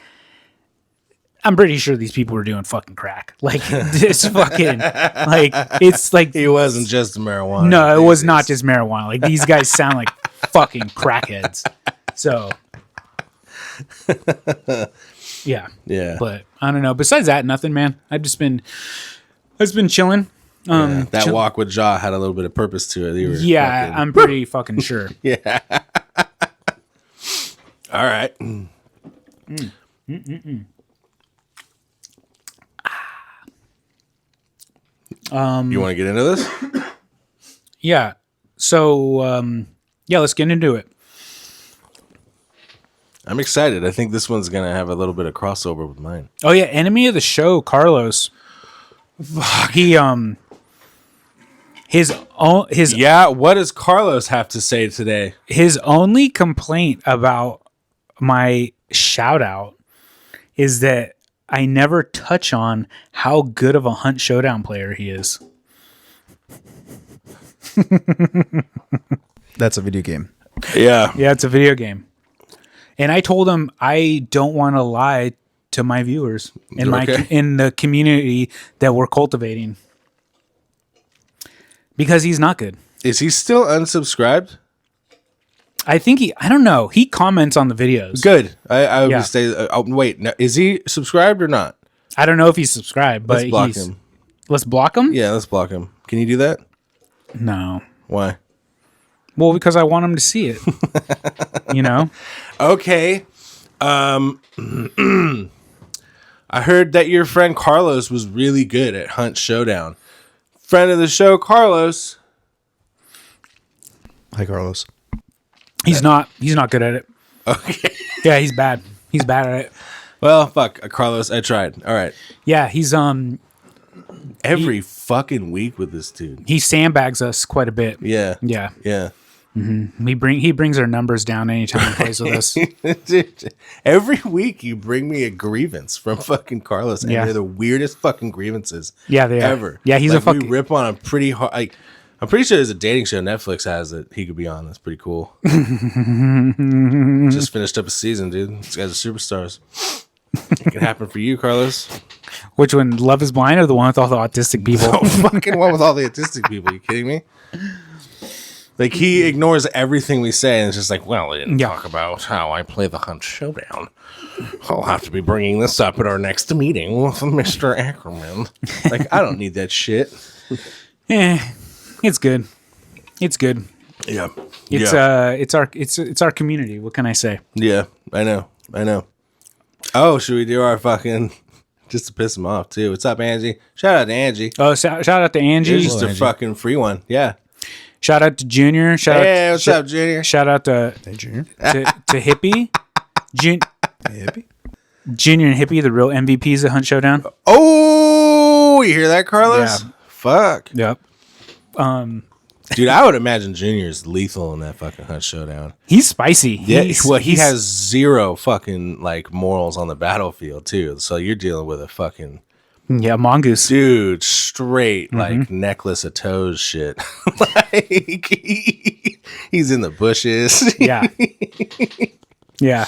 I'm pretty sure these people were doing fucking crack. Like this fucking, like, it's like, He wasn't just marijuana. no, it was not just marijuana. Like these guys sound like fucking crackheads. So yeah. Yeah. But I don't know. Besides that, nothing, man. I've been chilling. That walk with Jaw had a little bit of purpose to it. You were Yeah, fucking- I'm pretty fucking sure. Yeah. All right. You want to get into this? Yeah. So, yeah, let's get into it. I'm excited. I think this one's gonna have a little bit of crossover with mine. Oh yeah, enemy of the show, Carlos. He his Yeah. What does Carlos have to say today? his only complaint about my shout out is that I never touch on how good of a Hunt Showdown player he is. That's a video game. Yeah. Yeah, it's a video game. And I told him I don't want to lie to my viewers in Okay. in the community that we're cultivating. Because he's not good. Is he still unsubscribed? I think I don't know. He comments on the videos. Good. I would Yeah. say. Wait, no, is he subscribed or not? I don't know if he's subscribed, but Let's block him. Let's block him? Yeah, let's block him. Can you do that? No. Why? Well, because I want him to see it. You know? Okay. I heard that your friend Carlos was really good at Hunt Showdown. Friend of the show, Carlos. Hi, Carlos. He's not good at it. Okay. Yeah, he's bad. He's bad at it. Well, fuck, Carlos. I tried. All right. Yeah, he's Every fucking week with this dude. he sandbags us quite a bit. Yeah. Yeah. Yeah. He brings our numbers down anytime he plays with us. Dude, every week you bring me a grievance from fucking Carlos, and Yeah. they're the weirdest fucking grievances. Yeah, they are. ever. Yeah, he's like, a fucking. we rip on him pretty hard. Like, I'm pretty sure there's a dating show Netflix has that he could be on. That's pretty cool. Just finished up a season, dude. These guys are superstars. It can happen for you, Carlos. Which one? Love is Blind or the one with all the autistic people? Oh, fucking one with all the autistic people. You kidding me? Like, he ignores everything we say, and it's just like, well, we didn't Yeah. talk about how I play the Hunt Showdown. I'll have to be bringing this up at our next meeting with Mr. Ackerman. Like, I don't need that shit. It's good. It's good. Yeah. It's it's our community. What can I say? Yeah, I know. Oh, should we do our fucking... Just to piss him off, too. What's up, Angie? Shout out to Angie. Oh, shout out to Angie. It's just a fucking free one. Yeah. Shout out to Junior. Hey, what's up, Junior? Shout out to Junior. to Hippie. Hippie. Junior and Hippie, the real MVPs at Hunt Showdown. Oh, you hear that, Carlos? Yeah. Fuck. Yep. Dude, I would imagine Junior's lethal in that fucking Hunt Showdown. He's spicy. Yeah, He's- well, he he's- has zero fucking, like, morals on the battlefield, too. So you're dealing with a fucking... Yeah, mongoose. Dude, straight, like, necklace of toes shit. Like, he's in the bushes. Yeah. Yeah.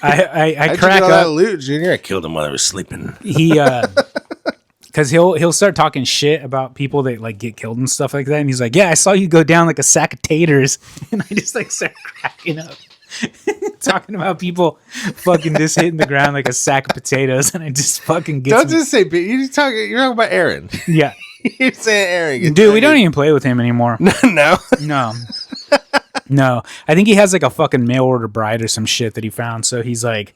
I How'd you crack get all that up. loot, Junior? I killed him while I was sleeping. He because he'll start talking shit about people that like get killed and stuff like that, and he's like, "Yeah, I saw you go down like a sack of taters," and I just like start cracking up, talking about people fucking just hitting the ground like a sack of potatoes, and I just fucking get Don't just say, you're talking about Aaron. yeah, You're saying Aaron. dude. We don't even play with him anymore. No. No. No, I think he has like a fucking mail order bride or some shit that he found. So he's like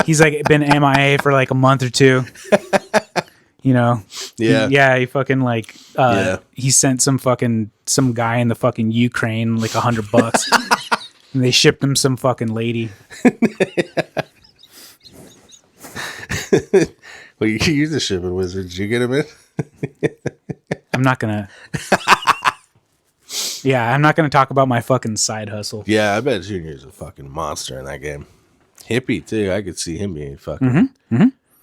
been MIA for like a month or two. You know? Yeah. He fucking like he sent some guy in the fucking Ukraine like $100 and they shipped him some fucking lady. Well, you're the shipping wizard. Did you get him in? I'm not gonna I'm not gonna talk about my fucking side hustle. Yeah, I bet Junior's a fucking monster in that game. Hippie too. I could see him being fucking.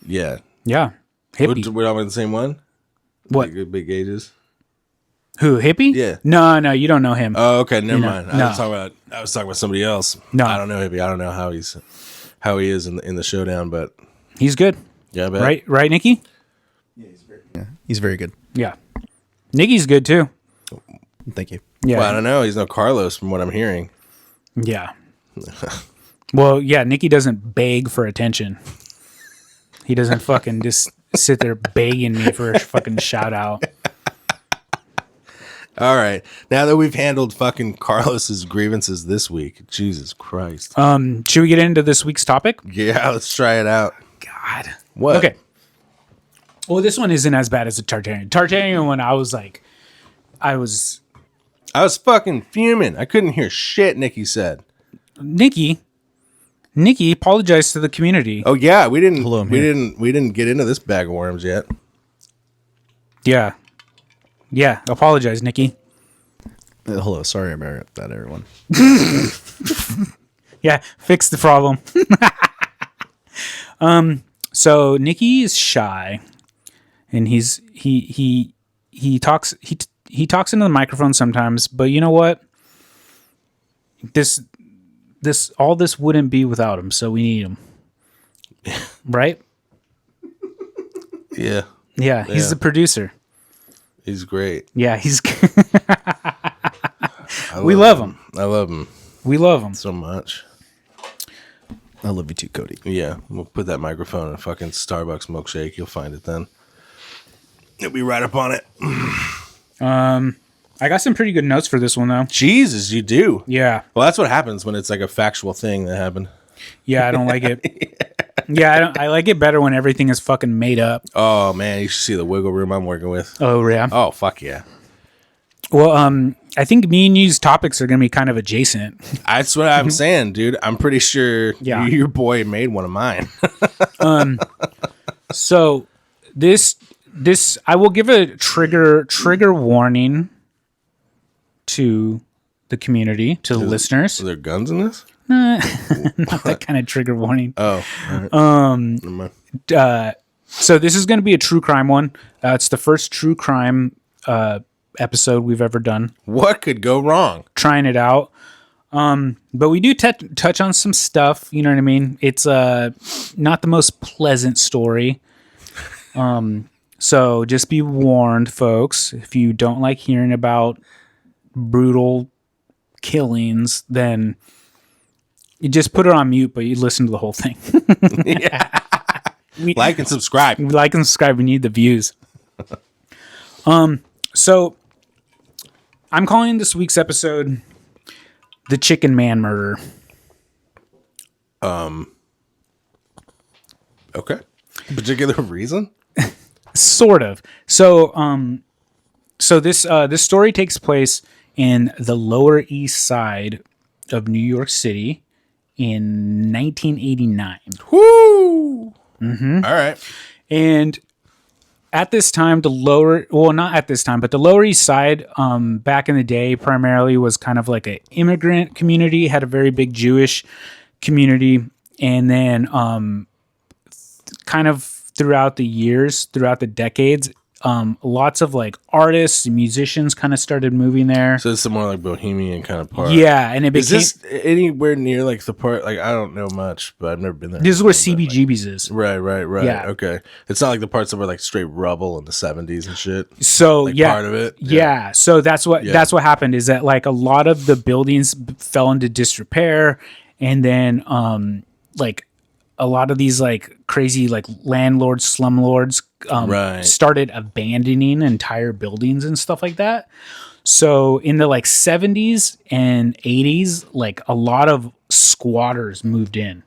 Yeah. Yeah. Hippie. We're all in the same one. What? Big ages. Who? Hippie? Yeah. No, you don't know him. Oh, okay. Never know, mind. no. I was talking about somebody else. No. I don't know Hippie. I don't know how he is in the showdown, but He's good. yeah, I bet. Right, Nikki? He's very good. Yeah. Nikki's good too. Thank you. Yeah. Well, I don't know. He's no Carlos from what I'm hearing. Yeah. Well, yeah, Nikki doesn't beg for attention. He doesn't fucking just sit there begging me for a fucking shout out. All right. Now that we've handled fucking Carlos's grievances this week, Jesus Christ. Should we get into this week's topic? Yeah, let's try it out. God. What? Okay. Well, this one isn't as bad as the Tartarian. Tartarian one, I was fucking fuming. I couldn't hear shit Nikki said. Nikki apologized to the community. Oh yeah, we didn't Hello, I'm we here. didn't get into this bag of worms yet. Yeah. Yeah, apologize, Nikki. Hello. Sorry about that, everyone. Yeah, fix the problem. So Nikki is shy, and he talks into the microphone sometimes. But you know what? This wouldn't be without him. So we need him, right? Yeah. Yeah, he's the producer. He's great. Yeah, we love him. I love him. We love them. so much. I love you too, Cody. Yeah, we'll put that microphone in a fucking Starbucks milkshake. You'll find it then. You'll be right up on it. I got some pretty good notes for this one though. Jesus, you do. Yeah. Well, that's what happens when it's like a factual thing that happened. Yeah, I don't like it. Yeah, I like it better when everything is fucking made up. Oh man, you should see the wiggle room I'm working with. Oh yeah. Oh fuck yeah. Well, I think me and you's topics are gonna be kind of adjacent. That's what I'm saying, dude. I'm pretty sure Yeah. your boy made one of mine. So this I will give a trigger warning to the community, to the listeners. Are there guns in this? Not that kind of trigger warning. Oh. All right. Never mind. So this is going to be a true crime one. It's the first true crime episode we've ever done. What could go wrong? Trying it out. But we do touch on some stuff. You know what I mean? It's not the most pleasant story. So just be warned, folks. If you don't like hearing about brutal killings, then you just put it on mute, but you listen to the whole thing. Like and subscribe. Like and subscribe. We need the views. So I'm calling this week's episode "The Chicken Man Murder." Okay. Particular reason? Sort of. So this story takes place in the Lower East Side of New York City in 1989. Woo! Mm-hmm. All right. And at this time, not at this time, but the Lower East Side, back in the day, primarily was kind of like an immigrant community, had a very big Jewish community. And then kind of throughout the decades, lots of like artists and musicians kind of started moving there. So it's some more like bohemian kind of part. Yeah, and it became. Is this anywhere near like the part? Like I don't know much, but I've never been there. This is where CBGB's is. Right. Yeah. Okay. It's not like the parts that were like straight rubble in the 70s and shit. So like yeah, part of it. Yeah. So that's what happened is that like a lot of the buildings fell into disrepair, and then like a lot of these like crazy like landlords, slumlords started abandoning entire buildings and stuff like that. So in the like 70s and 80s, like a lot of squatters moved in.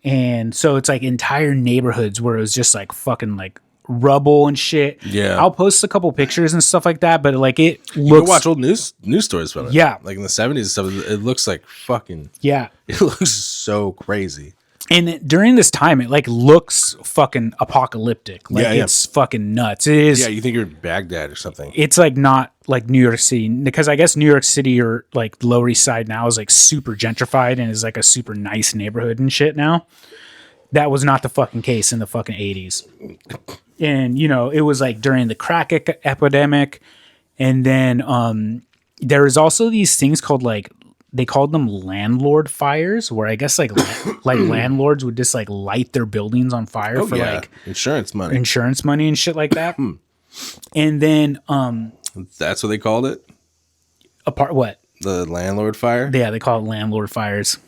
And so it's like entire neighborhoods where it was just like fucking like rubble and shit. Yeah. I'll post a couple pictures and stuff like that, but like it You looks can watch old news stories from it. Yeah. Like in the 70s and stuff. It looks like fucking. yeah. It looks so crazy. And during this time, it like looks fucking apocalyptic. Like it's fucking nuts. It is. Yeah, you think you're in Baghdad or something. It's like not like New York City, because I guess New York City or like Lower East Side now is like super gentrified and is like a super nice neighborhood and shit now. That was not the fucking case in the fucking 80s. And, you know, it was like during the crack epidemic. And then there was also these things called like, they called them landlord fires, where I guess like landlords would just like light their buildings on fire for like insurance money and shit like that. And then that's what they called it. What? The landlord fire. Yeah, they call it landlord fires.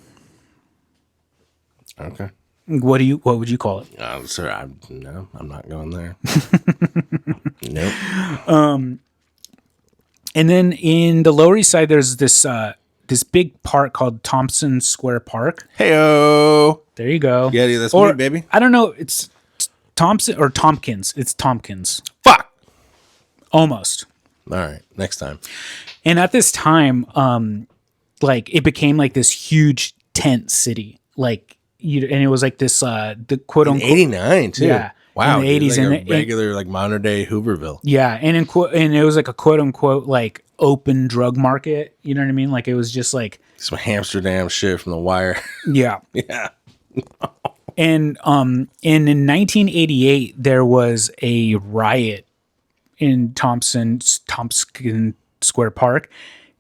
Okay. What would you call it? Sir, I'm not going there. Nope. And then in the Lower East Side, there's this big park called Thompson Square Park. Heyo. There you go. Yeah, that's me, baby. I don't know. It's Thompson or Tompkins. It's Tompkins. Fuck. Almost. All right, next time. And at this time, like it became like this huge tent city. Like and it was like this the quote unquote 89 too. Yeah. Wow. In the 80s, like and a regular like modern day Hooverville. Yeah, and and it was like a quote unquote like open drug market. You know what I mean? Like it was just like some Amsterdam shit from The Wire. Yeah. Yeah. And in 1988 there was a riot in Tompkin Square Park,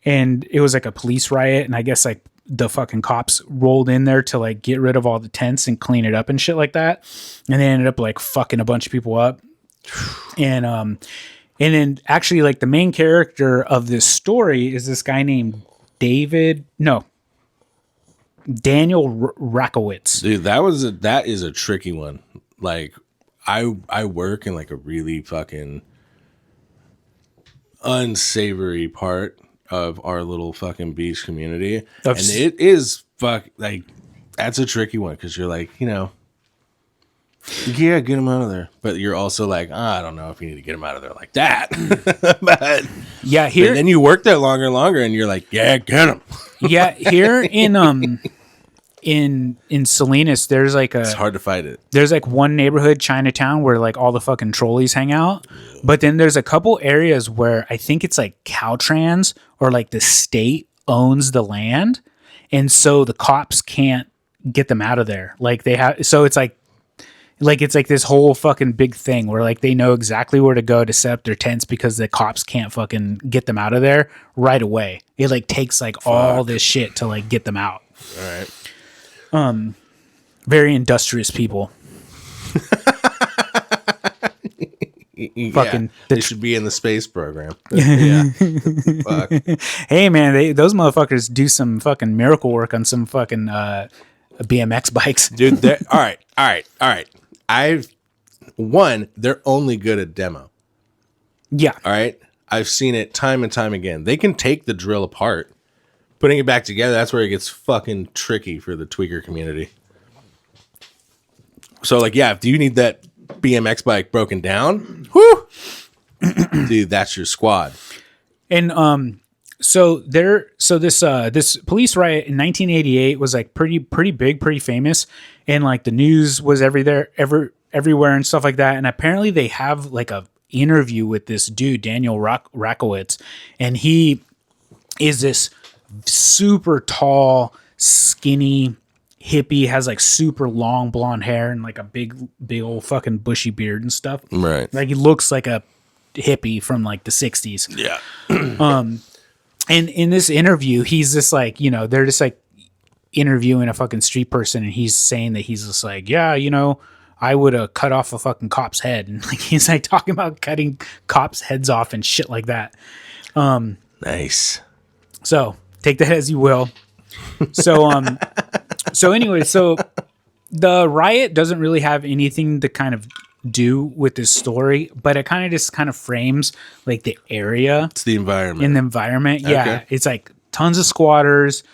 and it was like a police riot, and I guess like the fucking cops rolled in there to like get rid of all the tents and clean it up and shit like that, and they ended up like fucking a bunch of people up. And then actually like the main character of this story is this guy named Daniel Rakowitz. Dude, that is a tricky one. Like, I work in like a really fucking unsavory part of our little fucking beach community, and it is like that's a tricky one because you're like, yeah, get him out of there, but you're also like, I don't know if you need to get him out of there like that. But Yeah, but then you work there longer and longer, and you're like, yeah, get him. Yeah, here in Salinas, there's like It's hard to fight it. there's like one neighborhood, Chinatown, where like all the fucking trolleys hang out. But then there's a couple areas where I think it's like Caltrans or like the state owns the land, and so the cops can't get them out of there. Like they have, so it's like this whole fucking big thing where like they know exactly where to go to set up their tents because the cops can't fucking get them out of there right away. It like takes like all this shit to like get them out. All right. Very industrious people. Fucking they should be in the space program. Yeah. Fuck. Hey man, those motherfuckers do some fucking miracle work on some fucking BMX bikes. Dude, all right. They're only good at demo. Yeah. All right. I've seen it time and time again. They can take the drill apart, putting it back together. That's where it gets fucking tricky for the tweaker community. So like, yeah, if you need that BMX bike broken down, whoo, dude, that's your squad. And this police riot in 1988 was like pretty big, pretty famous, and like the news was everywhere and stuff like that. And apparently they have like a interview with this dude Daniel Rakowitz, and he is this super tall, skinny hippie, has like super long blonde hair and like a big old fucking bushy beard and stuff. Right. Like he looks like a hippie from like the 60s. Yeah. And in this interview, he's just like, they're just like interviewing a fucking street person, and he's saying that he's just like, yeah, I would have cut off a fucking cop's head. And like he's like talking about cutting cops' heads off and shit like that. Nice. So take that as you will. So anyway, so the riot doesn't really have anything to kind of do with this story, but it kind of just kind of frames like the area. It's the environment. In the environment. Yeah. Okay. It's like tons of squatters,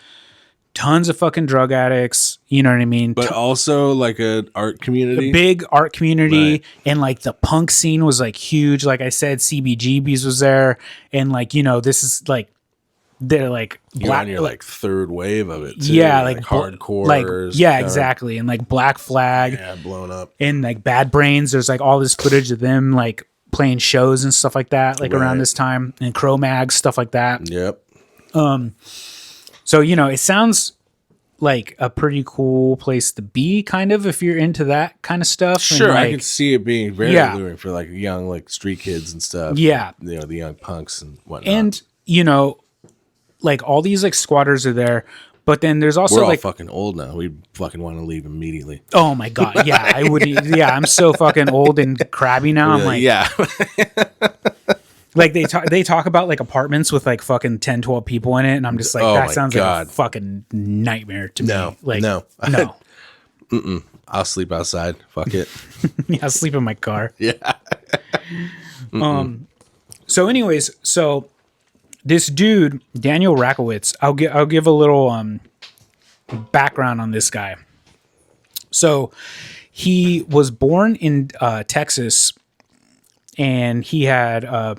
tons of fucking drug addicts. You know what I mean? But also like an art community. A big art community. Right. And like the punk scene was like huge. Like I said, CBGBs was there. And like, this is like, they're like You're on your like third wave of it too. Yeah, like hardcore. Like, yeah, exactly. And like Black Flag. Yeah, blown up. And like Bad Brains, there's like all this footage of them like playing shows and stuff like that, like around this time, and Cro-Mags, stuff like that. Yep. So it sounds like a pretty cool place to be, kind of, if you're into that kind of stuff. Sure, and, I can see it being very Yeah. alluring for like young like street kids and stuff. Yeah. The young punks and whatnot. And like all these like squatters are there, but then there's also we're all like fucking old now. We fucking want to leave immediately. oh my god, yeah, I would. Yeah, I'm so fucking old and crabby now. I'm like, yeah. like they talk about like apartments with like fucking 10, 12 people in it, and I'm just like, Oh that my sounds God. like a fucking nightmare to No, me. Like, no. no. I'll sleep outside. Fuck it. Yeah, I'll sleep in my car. Yeah. So, anyways, this dude Daniel Rakowitz, I'll give a little background on this guy. So, he was born in Texas, and he had a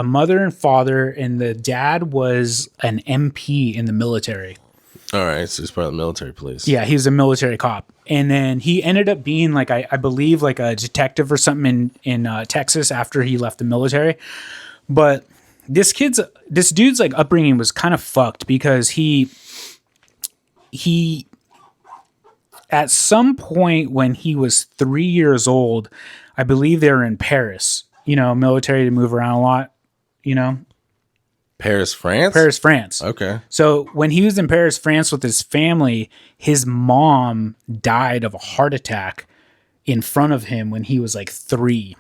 mother and father, and the dad was an MP in the military. All right. So he's part of the military police. Yeah, he was a military cop. And then he ended up being like, I believe, like a detective or something in Texas after he left the military. But this dude's like upbringing was kind of fucked because he at some point when he was 3 years old, I believe they were in Paris, military to move around a lot, Paris, France? Paris, France. Okay. So when he was in Paris, France with his family, his mom died of a heart attack in front of him when he was like 3.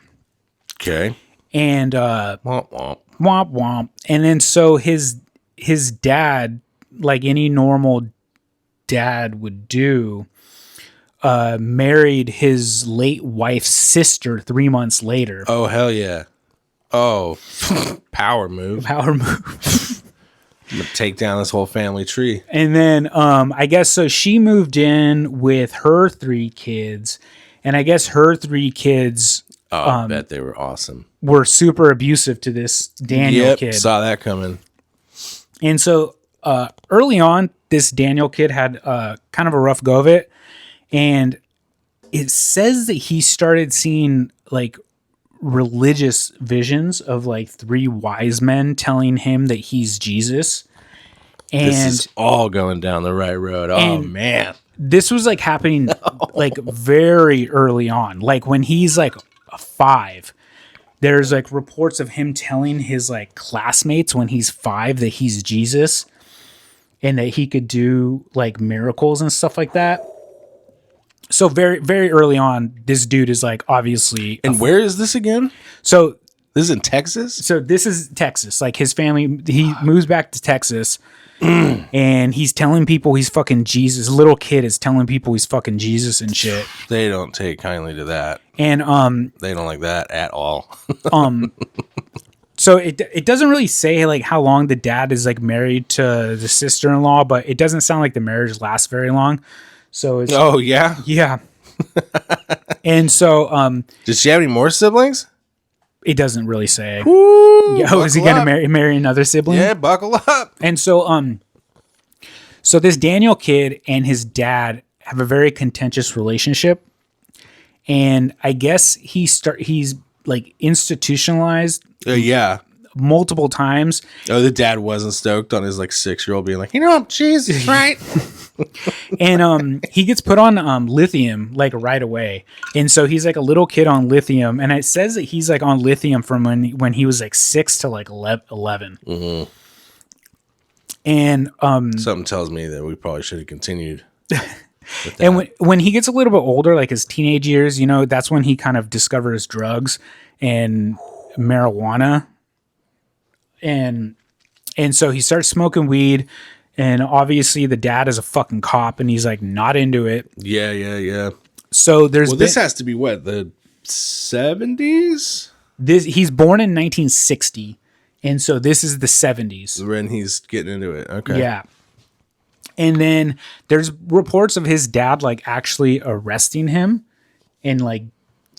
Okay. And Womp womp. womp womp. And then so his dad, like any normal dad would do, married his late wife's sister 3 months later. Oh, hell yeah. Oh, power move. Power move. I'm gonna take down this whole family tree. And then I guess so she moved in with her 3 kids, and I guess her 3 kids I bet they were awesome. were super abusive to this Daniel kid. Saw that coming. And so early on, this Daniel kid had kind of a rough go of it. And it says that he started seeing like religious visions of like 3 wise men telling him that he's Jesus. And This is all going down the right road. Oh, man. this was like happening like very early on. Like when he's like 5, there's like reports of him telling his like classmates when he's 5 that he's Jesus and that he could do like miracles and stuff like that. So very, very early on, this dude is like obviously. And where is this again? So This is in Texas? so this is Texas. Like his family, he moves back to Texas, and he's telling people he's fucking Jesus. Little kid is telling people he's fucking Jesus and shit. They don't take kindly to that. And They don't like that at all. so it doesn't really say like how long the dad is like married to the sister-in-law, but it doesn't sound like the marriage lasts very long. So it's Oh, yeah? yeah. And so Does she have any more siblings? it doesn't really say. Woo, Yeah, oh, is he buckle gonna up. marry another sibling? Yeah, buckle up. And so so this Daniel kid and his dad have a very contentious relationship. And I guess he's like institutionalized Yeah. multiple times. Oh, the dad wasn't stoked on his like 6-year-old being like, you know, Jesus, right? And he gets put on lithium like right away. And so he's like a little kid on lithium. And it says that he's like on lithium from when he was like 6 to like 11. Mm-hmm. And Something tells me that we probably should have continued. with that. and when he gets a little bit older, like his teenage years, you know, that's when he kind of discovers drugs and marijuana. And so he starts smoking weed, and obviously the dad is a fucking cop and he's like not into it. Yeah. So there's This has to be what, the 70s? he's born in 1960, and so this is the 70s. When he's getting into it. Okay. Yeah. And then there's reports of his dad like actually arresting him and like,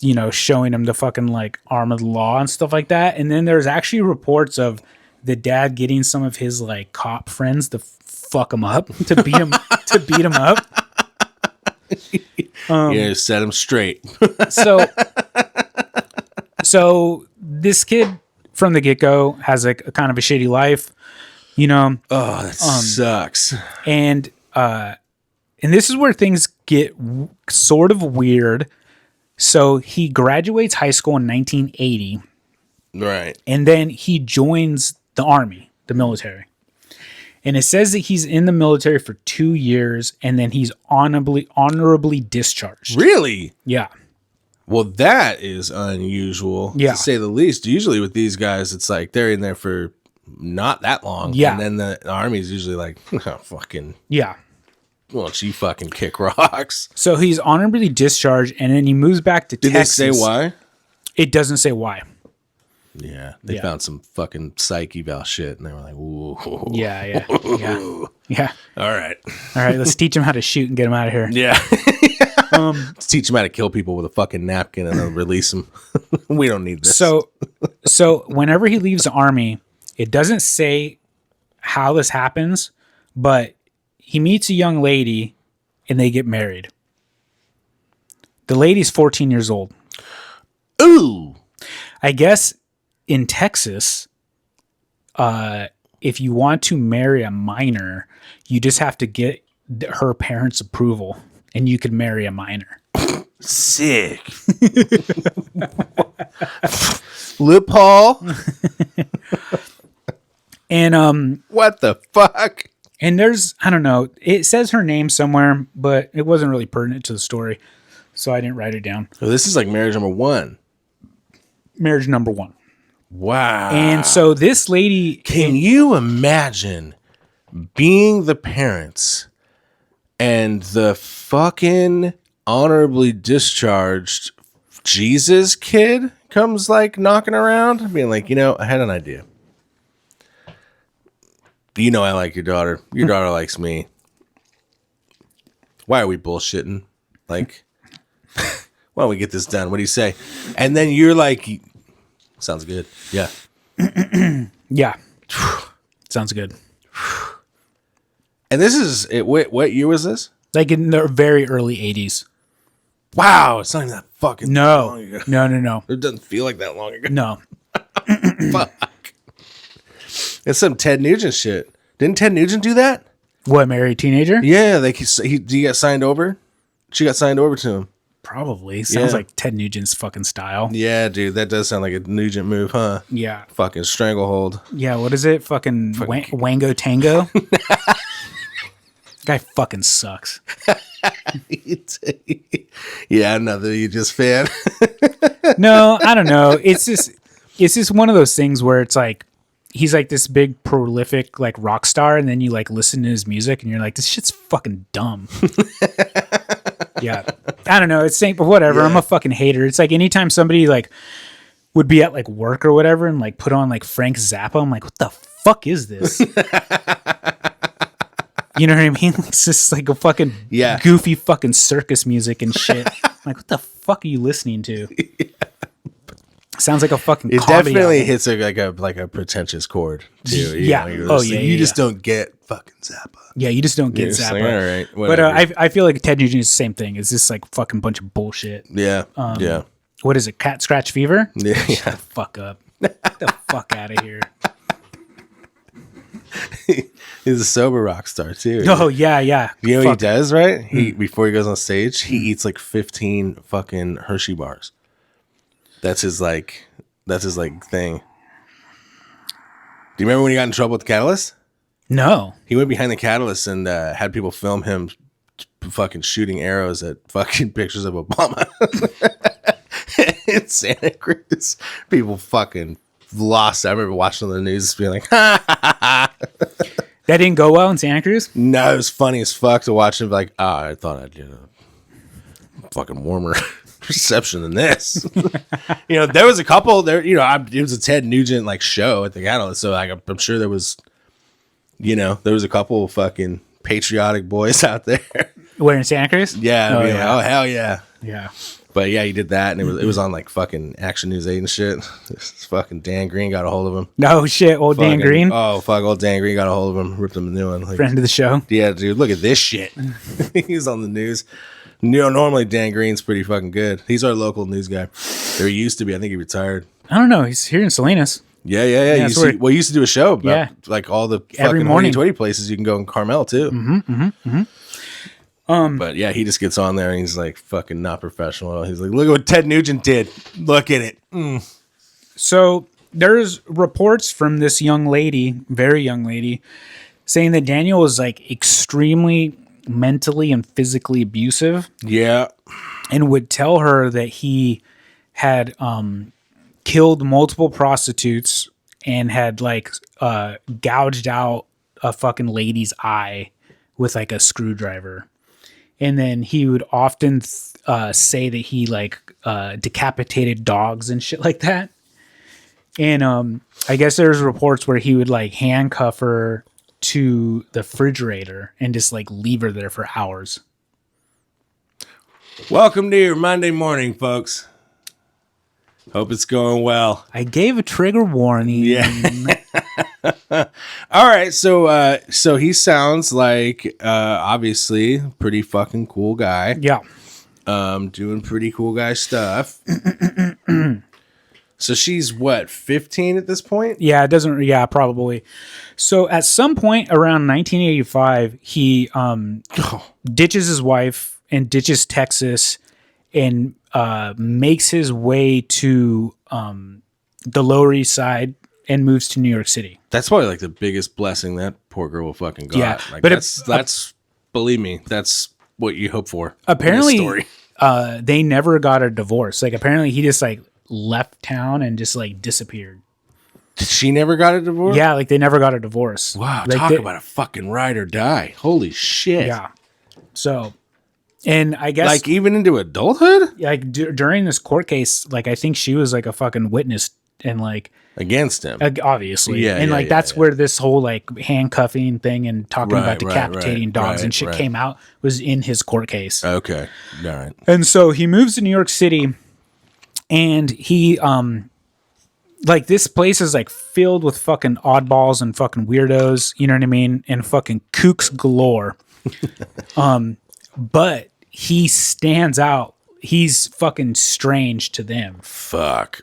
you know, showing him the fucking like arm of the law and stuff like that. And then there's actually reports of the dad getting some of his like cop friends to fuck him up, to beat him up. Yeah, set him straight. So this kid from the get-go has like a kind of a shitty life, you know. Oh, that sucks. And this is where things get sort of weird. So he graduates high school in 1980, Right. and then he joins the army, the military. And it says that he's in the military for 2 years, and then he's honorably discharged. Really? Yeah. Well, that is unusual, Yeah. to say the least. Usually with these guys, it's like they're in there for not that long. Yeah. And then the army's usually like, oh, fucking, Yeah. why don't you fucking kick rocks? So he's honorably discharged, and then he moves back to Did Texas. they say why? It doesn't say why. Yeah. They Yeah. found some fucking psych eval shit, and they were like, ooh. Yeah. Yeah. All right. All right, let's teach him how to shoot and get him out of here. Yeah. Let's teach them how to kill people with a fucking napkin and then release them. We don't need this. So whenever he leaves the army, it doesn't say how this happens, but he meets a young lady and they get married. The lady's 14 years old. Ooh. I guess in Texas, if you want to marry a minor, you just have to get her parents' approval, and you could marry a minor. Sick. Loophole. And What the fuck? and there's, I don't know, it says her name somewhere, but it wasn't really pertinent to the story, so I didn't write it down. So this is like marriage number 1. Marriage number 1. Wow. And so this lady, Can you imagine being the parents and the fucking honorably discharged Jesus kid comes like knocking around, being like, I had an idea. I like your daughter. Your daughter likes me. Why are we bullshitting? Like, why don't we get this done? What do you say? And then you're like, sounds good. Yeah. Yeah. Sounds good. And this is it. What year was this? Like in the very early 80s. Wow, it's not even that fucking long ago. No. It doesn't feel like that long ago. No. Fuck. It's some Ted Nugent shit. Didn't Ted Nugent do that? What, marry a teenager? Yeah, like he got signed over. She got signed over to him. Probably. Sounds Yeah. like Ted Nugent's fucking style. Yeah, dude, that does sound like a Nugent move, huh? Yeah. Fucking stranglehold. Yeah, what is it? Fucking Wango Tango? Guy fucking sucks. Yeah, another you just fan. No, I don't know. It's just one of those things where it's like he's like this big prolific like rock star, and then you like listen to his music and you're like, this shit's fucking dumb. Yeah. I don't know. It's saying, but whatever. Yeah. I'm a fucking hater. It's like anytime somebody like would be at like work or whatever and like put on like Frank Zappa, I'm like, what the fuck is this? You know what I mean? It's just like a fucking goofy fucking circus music and shit. Like, what the fuck are you listening to? Sounds like a fucking It comedy definitely album. hits like a pretentious chord too. Yeah. You just don't get fucking Zappa. Yeah, you just don't get You're just Zappa. like, all right, but whatever. I feel like Ted Nugent is the same thing. It's just like fucking bunch of bullshit. Yeah. Yeah. What is it? Cat scratch fever? Yeah. Shut the fuck up. Get the fuck out of here. He's a sober rock star too. Oh yeah. You know what he Fuck. does, right? He before he goes on stage, he eats like 15 fucking Hershey bars. That's his thing. Do you remember when he got in trouble with the Catalyst? No. He went behind the Catalyst and had people film him fucking shooting arrows at fucking pictures of Obama in Santa Cruz. People fucking lost. I remember watching the news being like, That didn't go well in Santa Cruz? no, it was funny as fuck to watch him like, I thought I'd get a fucking warmer reception than this. There was a couple there, it was a Ted Nugent like show at the Catalyst. So like, I'm sure there was, there was a couple fucking patriotic boys out there. Where in Santa Cruz? Yeah. Oh, hell yeah. Yeah. But yeah, he did that, and it was on like fucking Action News 8 and shit. This fucking Dan Green got a hold of him. No shit, old Dan Fucking- Green, Oh fuck, old Dan Green got a hold of him, ripped him a new one. Like, friend of the show. yeah, dude, look at this shit. He's on the news. Normally Dan Green's pretty fucking good. He's our local news guy. Or he used to be. I think he retired. I don't know. He's here in Salinas. Yeah. that's where- He used to do a show about Yeah. like all the Every fucking morning. hoity-toity places you can go in Carmel too. But yeah, he just gets on there and he's like fucking not professional. He's like, look at what Ted Nugent did. Look at it. So there's reports from this young lady, very young lady, saying that Daniel was like extremely mentally and physically abusive Yeah. and would tell her that he had killed multiple prostitutes and had like gouged out a fucking lady's eye with like a screwdriver. And then he would often say that he like decapitated dogs and shit like that. And I guess there's reports where he would like handcuff her to the refrigerator and just like leave her there for hours. Welcome to your Monday morning, folks. Hope it's going well. I gave a trigger warning. Yeah. All right, so he sounds like obviously pretty fucking cool guy. Yeah. Doing pretty cool guy stuff. So she's what, 15 at this point? Yeah, it doesn't. Yeah, probably. So at some point around 1985, he ditches his wife and ditches Texas and makes his way to the Lower East Side and moves to New York City. That's probably like the biggest blessing that poor girl will fucking got. Yeah, Like but that's believe me, that's what you hope for. Apparently, in this story. they never got a divorce. Like apparently, he just like left town and just like disappeared. She never got a divorce? Yeah, like they never got a divorce. Wow, Like, talk about a fucking ride or die. Holy shit. Yeah. So, and I guess Like even into adulthood like during this court case, like I think she was like a fucking witness and like against him. obviously, Yeah, and yeah, like yeah, that's yeah. where this whole like handcuffing thing and talking about decapitating dogs and shit right. came out was in his court case. Okay, all right. And so he moves to New York City, and he like this place is like filled with fucking oddballs and fucking weirdos, you know what I mean, and fucking kooks galore. But he stands out. He's fucking strange to them. Fuck.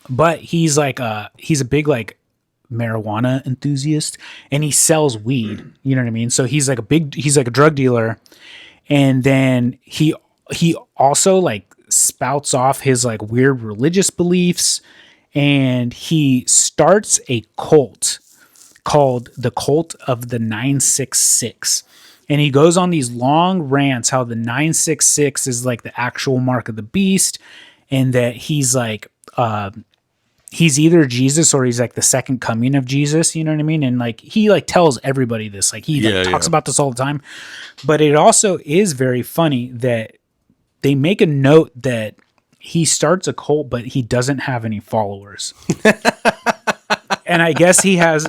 But he's like he's a big like marijuana enthusiast, and he sells weed, you know what I mean? So he's like a drug dealer, and then he also like spouts off his like weird religious beliefs, and he starts a cult called the Cult of the 966. And he goes on these long rants how the 966 is like the actual mark of the beast, and that he's like he's either Jesus or he's like the second coming of Jesus, you know what I mean? And like he like tells everybody this, like he like, talks about this all the time. But it also is very funny that they make a note that he starts a cult, but he doesn't have any followers. And I guess he has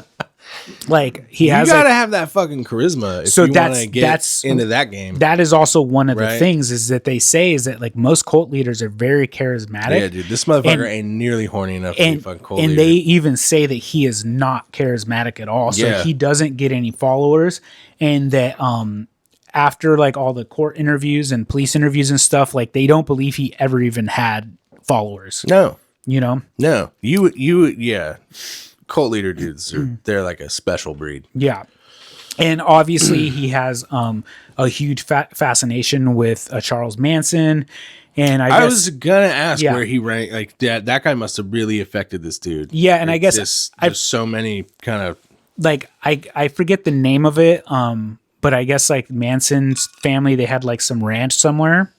like he has You gotta like, have that fucking charisma if so you want to get that's into that game. that is also one of the Right. things is that they say is that like most cult leaders are very charismatic. Yeah, dude, this motherfucker And- ain't nearly horny enough to be and, fucking cold. and they even say that he is not charismatic at all, so Yeah. he doesn't get any followers, and that after like all the court interviews and police interviews and stuff, like they don't believe he ever even had followers, no, you know? yeah. Cult leader dudes they're like a special breed. Yeah. And obviously he has a huge fascination with Charles Manson, and I guess was gonna ask Yeah. where he ranked. Like that guy must have really affected this dude. Yeah, and I guess there's so many kind of like I forget the name of it, but I guess like Manson's family, they had like some ranch somewhere,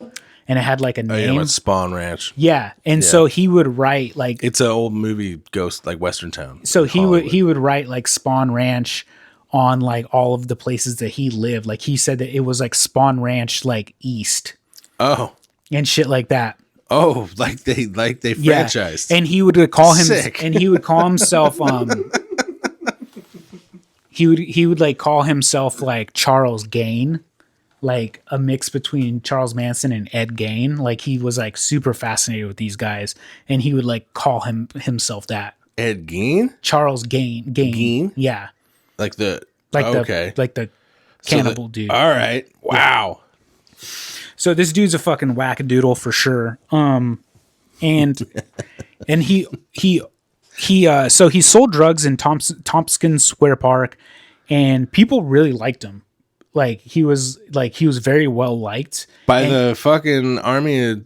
and it had like a name. like Spawn Ranch. Yeah, and so he would write like It's an old movie ghost like Western Town. so in he Hollywood. would write like Spawn Ranch on like all of the places that he lived. Like he said that it was like Spawn Ranch like East Oh, and shit like that. like they Yeah. franchised. And he would call him Sick. and he would call himself he would like call himself like Charles Gain, like a mix between Charles Manson and Ed Gain. Like he was like super fascinated with these guys, and he would like call himself that. Ed Gein, Charles Gain. Gein? Yeah. like the The cannibal dude. All right, wow. So this dude's a fucking wackadoodle for sure. And so he sold drugs in Tompkins Square Park, and people really liked him. Like he was very well liked By the fucking army of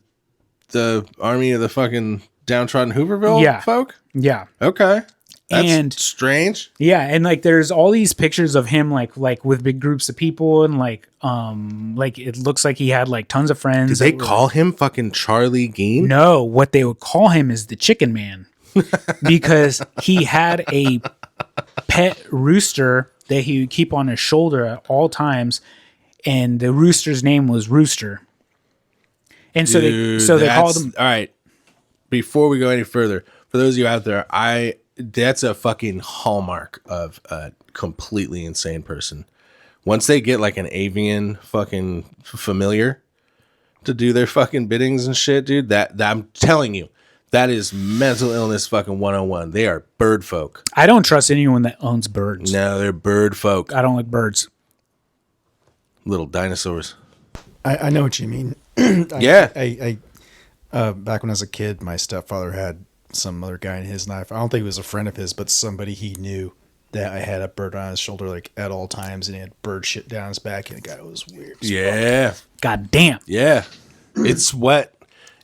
the fucking downtrodden Hooverville folk. Yeah. Okay, that's And- strange. Yeah, and like there's all these pictures of him like with big groups of people, and like it looks like he had like tons of friends. Did they that were- call him fucking Charlie Gein? No, what they would call him is the Chicken Man, because he had a pet rooster that he would keep on his shoulder at all times, and the rooster's name was Rooster. And so Dude, they called him. All right. Before we go any further, for those of you out there, that's a fucking hallmark of a completely insane person. Once they get like an avian fucking familiar to do their fucking biddings and shit, dude, that I'm telling you, that is mental illness fucking 101. They are bird folk. I don't trust anyone that owns birds. No, they're bird folk. I don't like birds. Little dinosaurs. I know what you mean. Yeah. I back when I was a kid, my stepfather had some other guy in his life. I don't think it was a friend of his, but somebody he knew that I had a bird on his shoulder like at all times, and he had bird shit down his back, and the guy was weird. Yeah. God damn. Yeah.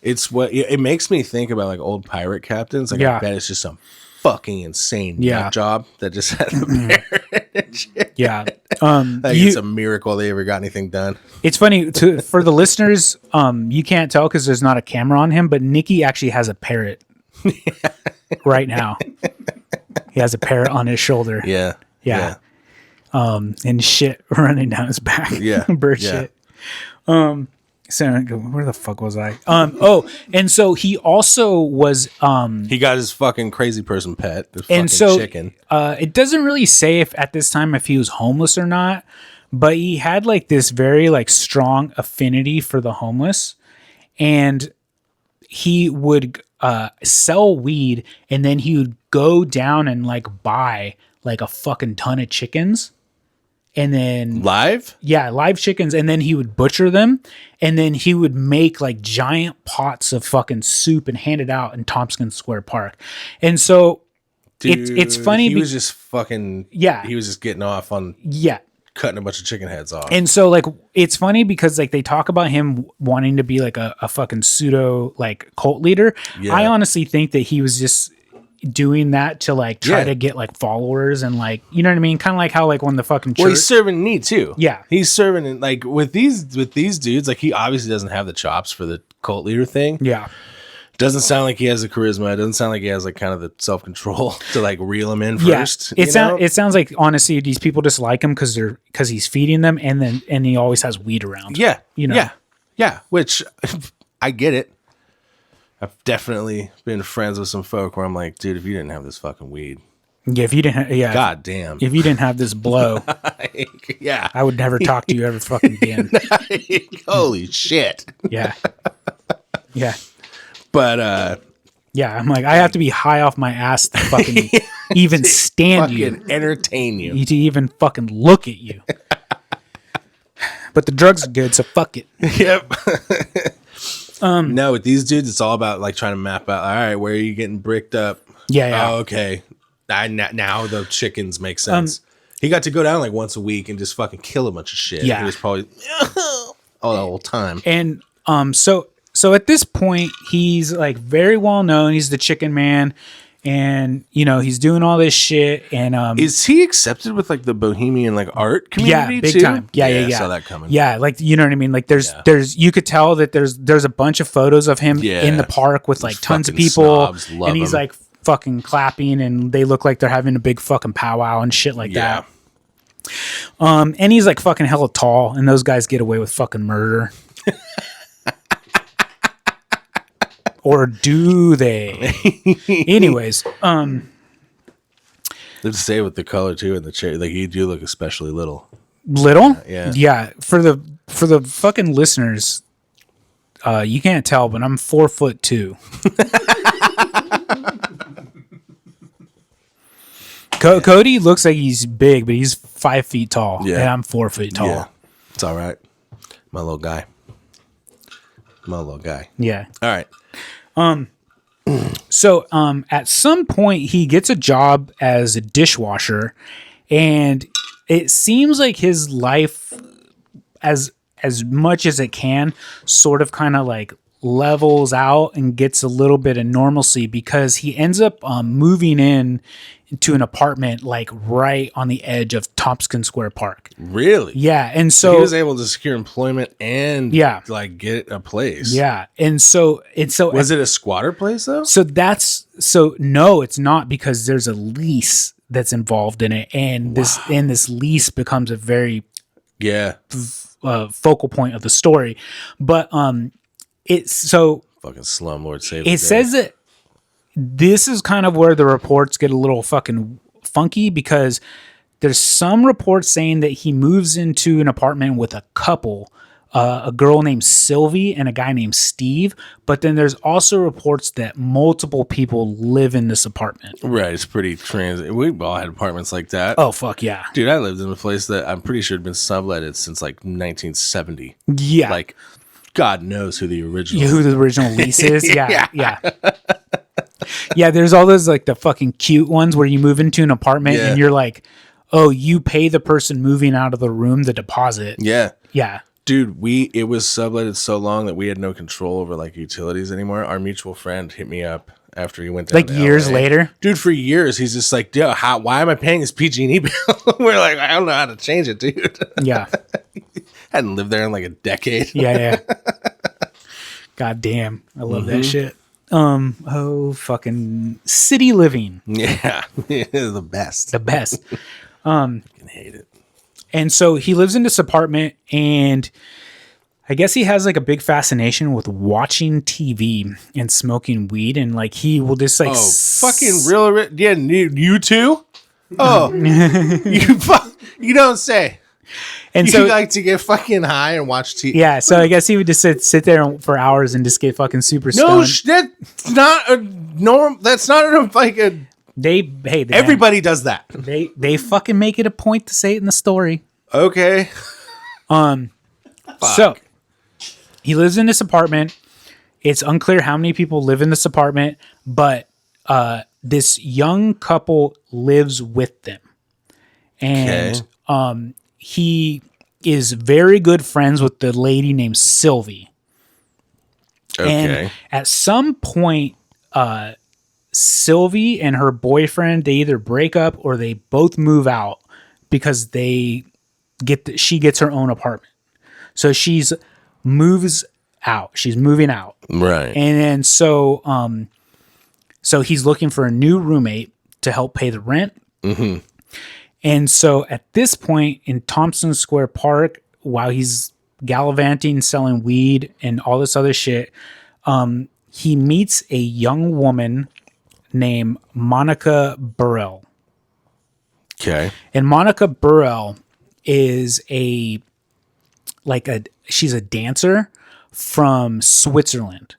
It makes me think about like old pirate captains. Like Yeah. I bet it's just some fucking insane Yeah. nut job that just had a parrot and shit. Yeah. Like it's a miracle they ever got anything done. It's funny for the listeners. You can't tell because there's not a camera on him, but Nikki actually has a parrot right now. He has a parrot on his shoulder. Yeah. Yeah. and shit running down his back. Yeah, bird yeah. shit. So where the fuck was I? And so he also was He got his fucking crazy person pet, the fucking and so chicken. It doesn't really say if at this time if he was homeless or not, but he had like this very like strong affinity for the homeless, and he would sell weed, and then he would go down and like buy like a fucking ton of chickens, and then Live? live chickens, and then he would butcher them, and then he would make like giant pots of fucking soup and hand it out in Tompkins Square Park. And so it's funny. He was just fucking. Yeah. He was just getting off on Yeah. cutting a bunch of chicken heads off. And so like it's funny because like they talk about him wanting to be like a fucking pseudo like cult leader. Yeah. I honestly think that he was just doing that to like try Yeah. to get like followers and like, you know what I mean? Kind of like how like when the fucking church. Well, he's serving meat too. Yeah. He's serving it like with these dudes. Like he obviously doesn't have the chops for the cult leader thing. Yeah. Doesn't sound like he has the charisma. It doesn't sound like he has like kind of the self control to like reel him in first. It sounds like honestly these people just like him because he's feeding them, and he always has weed around. Yeah. You know. Yeah. Which I get it. I've definitely been friends with some folk where I'm like, dude, if you didn't have this fucking weed, Yeah. If you didn't, god damn. If you didn't have this blow, Yeah. I would never talk to you ever fucking again. Holy shit. Yeah. Yeah. But Yeah. I'm like, I have to be high off my ass to fucking even stand you. fucking entertain you. To even fucking look at you. But the drugs are good, so fuck it. Yep. No, with these dudes, it's all about like trying to map out. All right, where are you getting bricked up? Yeah. Oh, okay. Now the chickens make sense. He got to go down like once a week and just fucking kill a bunch of shit. Yeah. He was probably all the whole time. And so at this point, he's like very well known. He's the chicken man, and you know he's doing all this shit. And Is he accepted with like the bohemian like art community? yeah, big too? time. Yeah. I saw that coming. Yeah, like you know what I mean. Like there's you could tell that there's a bunch of photos of him Yeah. in the park with like Those tons of fucking people, snobs love and he's him. like fucking clapping, and they look like they're having a big fucking powwow and shit like Yeah. that. And he's like fucking hella tall, and those guys get away with fucking murder. Or do they? Anyways, Let's say with the color too and the chair, like you do look especially little. little, Yeah. For the fucking listeners, you can't tell, but I'm 4'2". Cody looks like he's big, but he's 5 feet tall, Yeah. and I'm 4 feet tall. Yeah, it's all right. My little guy. Yeah. All right. So, at some point, he gets a job as a dishwasher, and it seems like his life, as much as it can, sort of kind of like levels out and gets a little bit of normalcy because he ends up moving in to an apartment like right on the edge of Tompkins Square Park. Really? Yeah, and So so he was able to secure employment and Yeah. like get a place. yeah, and so Was it a squatter place though? So no, it's not, because there's a lease that's involved in it, and this lease becomes a very Yeah. focal point of the story. But it's so Fucking slumlord save. it says that this is kind of where the reports get a little fucking funky, because there's some reports saying that he moves into an apartment with a couple, a girl named Sylvie and a guy named Steve. But then there's also reports that multiple people live in this apartment. Right. It's pretty we all had apartments like that. Oh, fuck yeah. Dude, I lived in a place that I'm pretty sure had been subletted since like 1970. Yeah. Like, God knows who the original. Who the original lease is. Yeah. Yeah, there's all those like the fucking cute ones where you move into an apartment Yeah. and you're like, oh, you pay the person moving out of the room the deposit. Yeah. Yeah. Dude, it was subletted so long that we had no control over like utilities anymore. Our mutual friend hit me up after he went down Like to years LA. later? Dude, for years he's just like, yo, why am I paying this PG&E bill? We're like, I don't know how to change it, dude. Yeah. Hadn't lived there in like a decade. Yeah. God damn. I love that shit. Fucking city living. Yeah. The best. The best. I hate it. And so he lives in this apartment, and I guess he has like a big fascination with watching TV and smoking weed, and like he will just like Fucking real. Yeah, you too? Oh, you don't say. and You so like to get fucking high and watch TV? yeah, so I guess he would just sit there for hours and just get fucking super No, stoned. that's not a norm. That's not like a. Everybody does that. they fucking make it a point to say it in the story. Okay. So he lives in this apartment. It's unclear how many people live in this apartment, but this young couple lives with them. And he is very good friends with the lady named Sylvie. Okay. And at some point, Sylvie and her boyfriend, they either break up or they both move out because she gets her own apartment. So moves out. She's moving out. Right. And then so he's looking for a new roommate to help pay the rent. Mm-hmm. And so at this point in Thompson Square Park, while he's gallivanting, selling weed and all this other shit, he meets a young woman named Monica Burrell. Okay. And Monica Burrell is she's a dancer from Switzerland.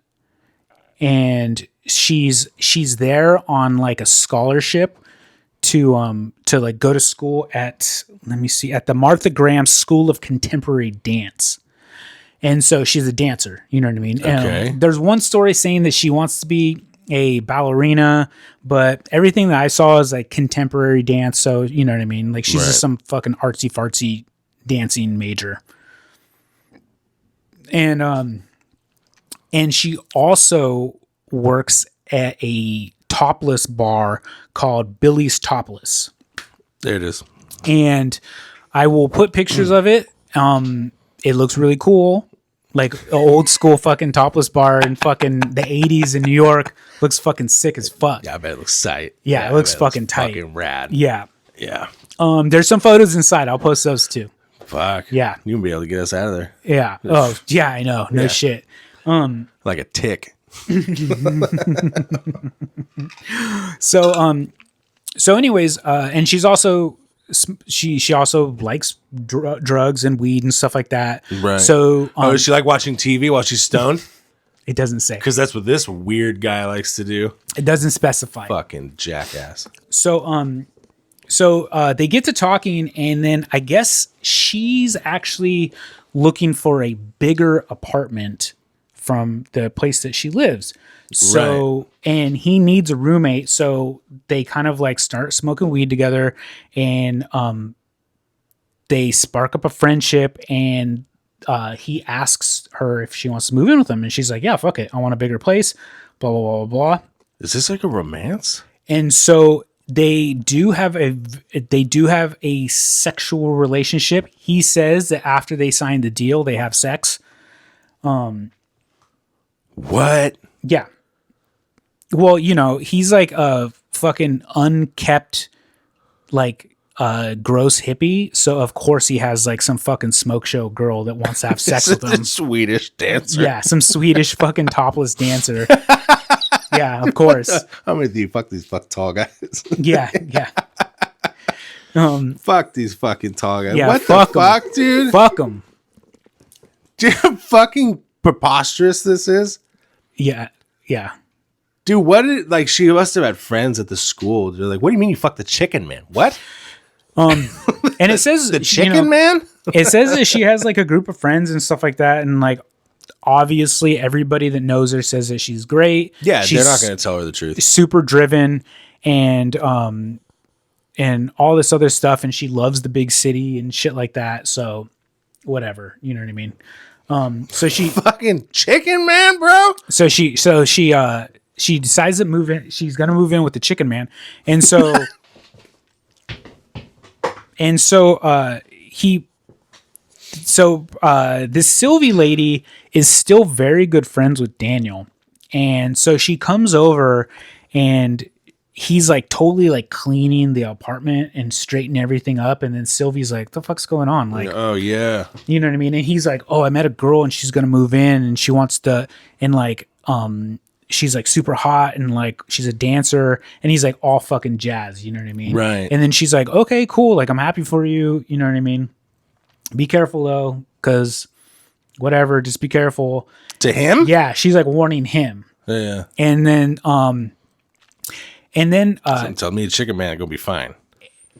And she's there on like a scholarship to like go to school at the Martha Graham School of Contemporary Dance. And so she's a dancer, you know what I mean? Okay. There's one story saying that she wants to be a ballerina, but everything that I saw is like contemporary dance. So, you know what I mean? Like she's just some fucking artsy fartsy dancing major. And she also works at a topless bar called Billy's Topless. There it is. And I will put pictures of it. It looks really cool. Like an old school fucking topless bar in fucking the 80s in New York. Looks fucking sick as fuck. Yeah, I bet it looks tight. Yeah, it looks fucking tight. Fucking rad. Yeah. Yeah. There's some photos inside. I'll post those too. Fuck. Yeah. You can be able to get us out of there. Yeah. Oh, yeah, I know. No shit. Like a tick. So anyways, and she's also she also likes drugs and weed and stuff like that. Right. So does she like watching TV while she's stoned? it doesn't say. Because that's what this weird guy likes to do. It doesn't specify. Fucking jackass. So they get to talking, and then I guess she's actually looking for a bigger apartment from the place that she lives. So, and he needs a roommate. So they kind of like start smoking weed together, and they spark up a friendship, and he asks her if she wants to move in with him. And she's like, yeah, fuck it. I want a bigger place, blah, blah, blah, blah, blah. Is this like a romance? And so they do have a sexual relationship. He says that after they sign the deal, they have sex. What? Yeah. Well, you know, he's like a fucking unkept, like, gross hippie. So of course he has like some fucking smoke show girl that wants to have sex with him. Swedish dancer. Yeah, some Swedish fucking topless dancer. Yeah, of course. I'm with you. Fuck these tall guys. Yeah. Fuck these fucking tall guys. Yeah, what the fuck 'em. fuck, dude? Fuck him. Do you know how fucking preposterous this is? Yeah. Dude, like she must have had friends at the school. They're like, what do you mean you fucked the chicken man? What? And it says The chicken man? It says that she has like a group of friends and stuff like that, and like obviously everybody that knows her says that she's great. Yeah, she's they're not going to tell her the truth. super driven and all this other stuff, and she loves the big city and shit like that. So whatever, you know what I mean? So she Fucking chicken man, bro. so she decides to move in. She's gonna move in with the chicken man, and so this Sylvie lady is still very good friends with Daniel, and so she comes over and he's like totally like cleaning the apartment and straightening everything up. And then Sylvie's like, the fuck's going on? Like, Oh yeah. you know what I mean? And he's like, oh, I met a girl and she's going to move in and she wants to, and like, she's like super hot and like she's a dancer, and he's like all fucking jazz, you know what I mean? Right. And then she's like, okay, cool. Like, I'm happy for you. You know what I mean? Be careful though, because whatever, just be careful. To him? Yeah. She's like warning him. Yeah. And then, Tell me, Chicken Man, gonna be fine.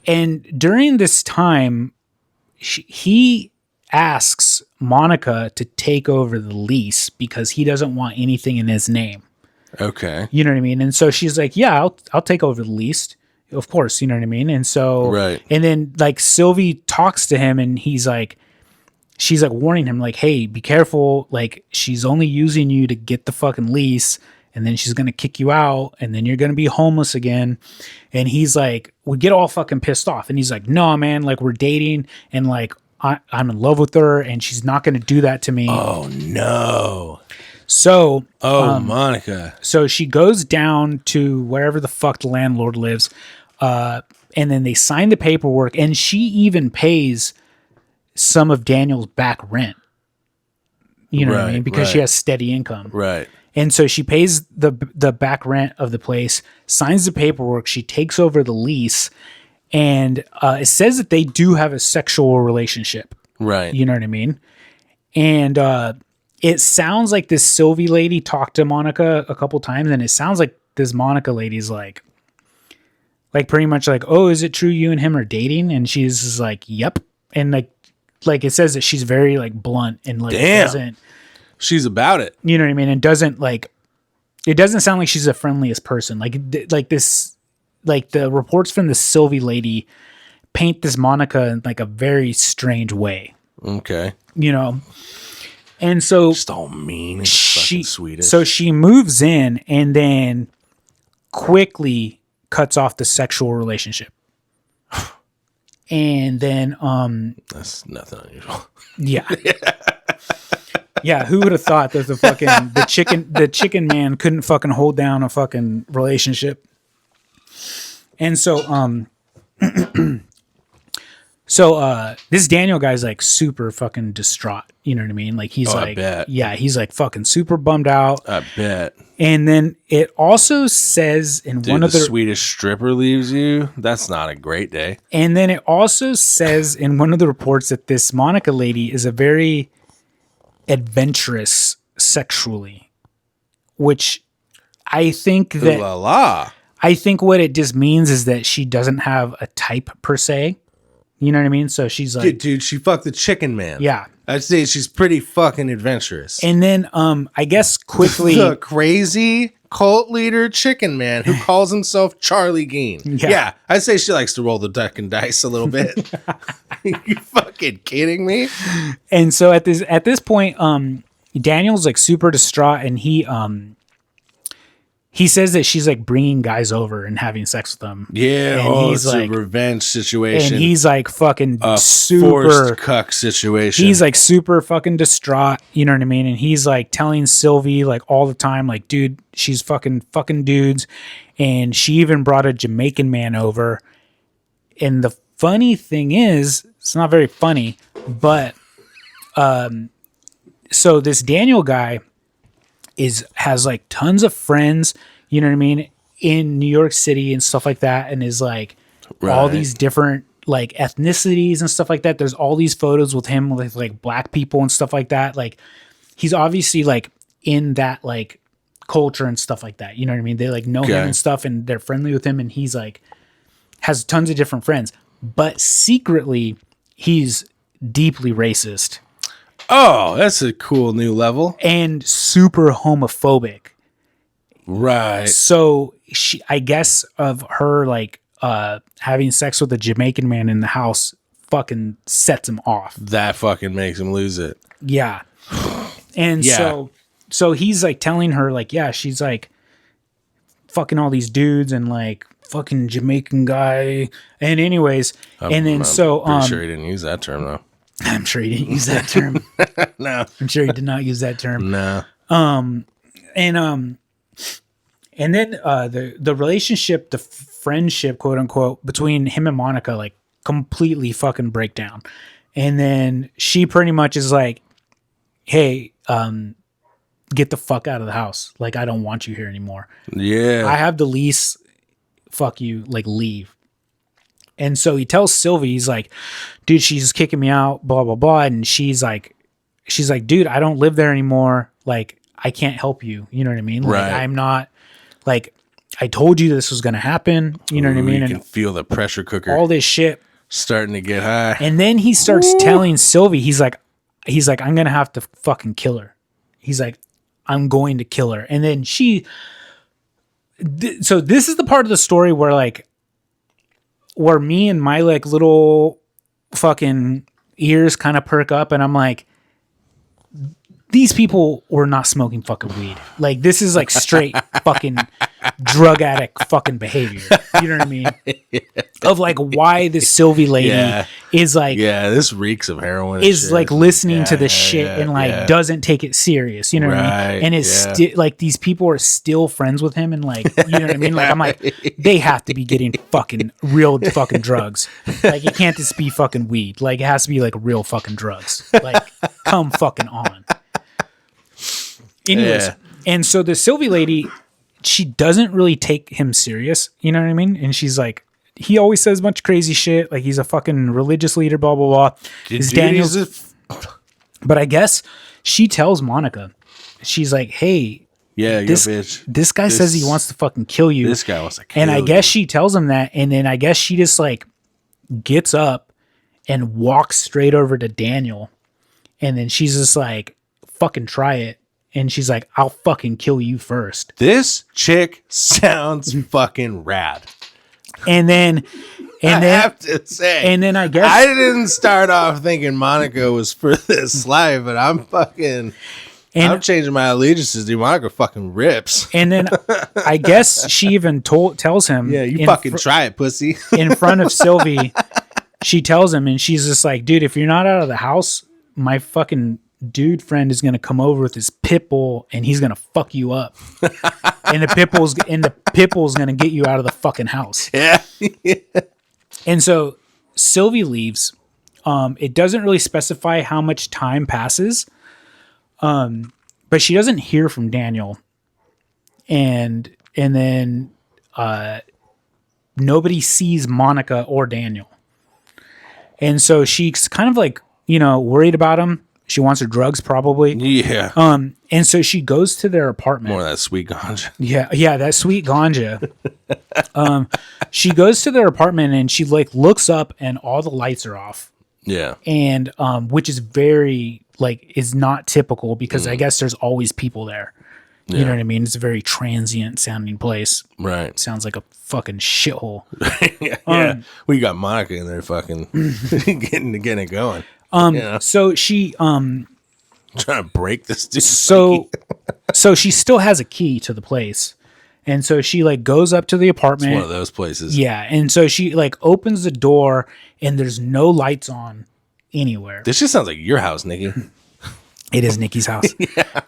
and during this time, he asks Monica to take over the lease because he doesn't want anything in his name. Okay. You know what I mean? And so she's like, yeah, I'll take over the lease. Of course, you know what I mean? And so, Right. And then like Sylvie talks to him and she's like warning him like, hey, be careful. Like, she's only using you to get the fucking lease, and then she's going to kick you out, and then you're going to be homeless again. And he's like, we get all fucking pissed off. And he's like, no, man, like, we're dating, and like, I'm in love with her, and she's not going to do that to me. Oh no. So, Monica. so she goes down to wherever the fuck the landlord lives, and then they sign the paperwork, and she even pays some of Daniel's back rent. You know what I mean? Because she has steady income. Right. And so she pays the back rent of the place, signs the paperwork, she takes over the lease, and it says that they do have a sexual relationship. Right. You know what I mean? And it sounds like this Sylvie lady talked to Monica a couple times, and it sounds like this Monica lady's like pretty much like, oh, is it true you and him are dating? And she's just like, yep. And like it says that she's very like blunt and like doesn't. She's about it. You know what I mean? And doesn't like, it doesn't sound like she's the friendliest person. Like this, like the reports from the Sylvie lady paint this Monica in like a very strange way, Okay. you know? And so Just all mean and fucking Swedish. so she moves in and then quickly cuts off the sexual relationship. And then, That's nothing unusual. yeah. Yeah, who would have thought that the chicken man couldn't fucking hold down a fucking relationship? And so this Daniel guy's like super fucking distraught, you know what I mean? Like he's I like bet. yeah, he's like fucking super bummed out. I bet. And then it also says in Dude, one of the the Swedish stripper leaves you. That's not a great day. and then it also says in one of the reports that this Monica lady is a very adventurous sexually, which I think that Ooh la la. I think what it just means is that she doesn't have a type per se. You know what I mean? So she's like, Dude, she fucked the chicken man. yeah. I'd say she's pretty fucking adventurous. And then, I guess quickly, The crazy cult leader chicken man who calls himself Charlie Geen. Yeah. I'd say she likes to roll the duck and dice a little bit. You fucking kidding me? and so at this point, Daniel's like super distraught, and he says that she's like bringing guys over and having sex with them. Yeah, And it's a revenge situation. and he's like fucking a super forced cuck situation. He's like super fucking distraught, you know what I mean? And he's like telling Sylvie like all the time, like, dude, she's fucking dudes. And she even brought a Jamaican man over. And the funny thing is, it's not very funny, but so this Daniel guy has like tons of friends, you know what I mean, in New York City and stuff like that, and is like all Right. these different like ethnicities and stuff like that. There's all these photos with him with like black people and stuff like that. Like he's obviously like in that like culture and stuff like that. You know what I mean? They like know him Okay. and stuff, and they're friendly with him, and he's like has tons of different friends. But secretly, he's deeply racist Oh, that's a cool new level. and super homophobic. Right. So she, I guess, of her like having sex with a Jamaican man in the house fucking sets him off. That fucking makes him lose it. Yeah. And Yeah. so he's like telling her like, yeah, she's like fucking all these dudes and like fucking Jamaican guy. And anyways, and then Pretty sure he didn't use that term though. I'm sure he didn't use that term. No. I'm sure he did not use that term. No. And then the relationship, the friendship, quote unquote, between him and Monica, like completely fucking break down. And then she pretty much is like, hey, get the fuck out of the house. Like, I don't want you here anymore. Yeah. I have the lease. Fuck you. Like, leave. And so he tells Sylvie, he's like, dude, she's kicking me out, blah, blah, blah. And she's like, dude, I don't live there anymore. Like, I can't help you. You know what I mean? Like, Right. I'm not, like, I told you this was going to happen. You know what I mean? You And can feel the pressure cooker all this shit. starting to get high. And then he starts telling Sylvie, he's like, I'm going to have to fucking kill her. He's like, I'm going to kill her. And then so this is the part of the story where like, where me and my like little fucking ears kind of perk up and I'm like, these people were not smoking fucking weed. Like, this is like straight fucking drug addict fucking behavior. You know what I mean? Of like why this Sylvie lady is like, this reeks of heroin. and is shit. like listening to this shit yeah, and like yeah. doesn't take it serious. You know what I Right, mean? And is like these people are still friends with him and like, you know what I mean? Like, I'm like, they have to be getting fucking real fucking drugs. Like, it can't just be fucking weed. Like, it has to be like real fucking drugs. Like, come fucking on. Anyways, and so the Sylvie lady, she doesn't really take him serious. You know what I mean? And she's like, he always says a bunch of crazy shit. Like, he's a fucking religious leader, blah, blah, blah. Is Daniel's, but I guess she tells Monica, she's like, hey, this bitch. This guy says he wants to fucking kill you. This guy wants to kill And I you. guess she tells him that. And then I guess she just like gets up and walks straight over to Daniel. And then she's just like, fucking try it. And she's like, I'll fucking kill you first. This chick sounds fucking rad. And then, I have to say. and then I guess I didn't start off thinking Monica was for this life, but I'm changing my allegiances to Monica fucking rips. And then I guess she even tells him, Yeah, you fucking try it, pussy. in front of Sylvie, she tells him, and she's just like, dude, if you're not out of the house, my fucking dude friend is gonna come over with his pit bull and he's gonna fuck you up. and the pit bull's gonna get you out of the fucking house. Yeah. And so Sylvie leaves. It doesn't really specify how much time passes. But she doesn't hear from Daniel. And then nobody sees Monica or Daniel. And so she's kind of like, worried about him. She wants her drugs probably. Yeah. And so she goes to their apartment. More of that sweet ganja. Yeah, that sweet ganja. She goes to their apartment and she like looks up and all the lights are off. Yeah. And which is very like is not typical because I guess there's always people there. You know what I mean? It's a very transient sounding place. Right. Sounds like a fucking shithole. Yeah. We got Monica in there fucking getting it going. So she Trying to break this dude. so she still has a key to the place. And so she like goes up to the apartment. It's one of those places. Yeah. And so she like opens the door and there's no lights on anywhere. This just sounds like your house, Nikki. It is Nikki's house.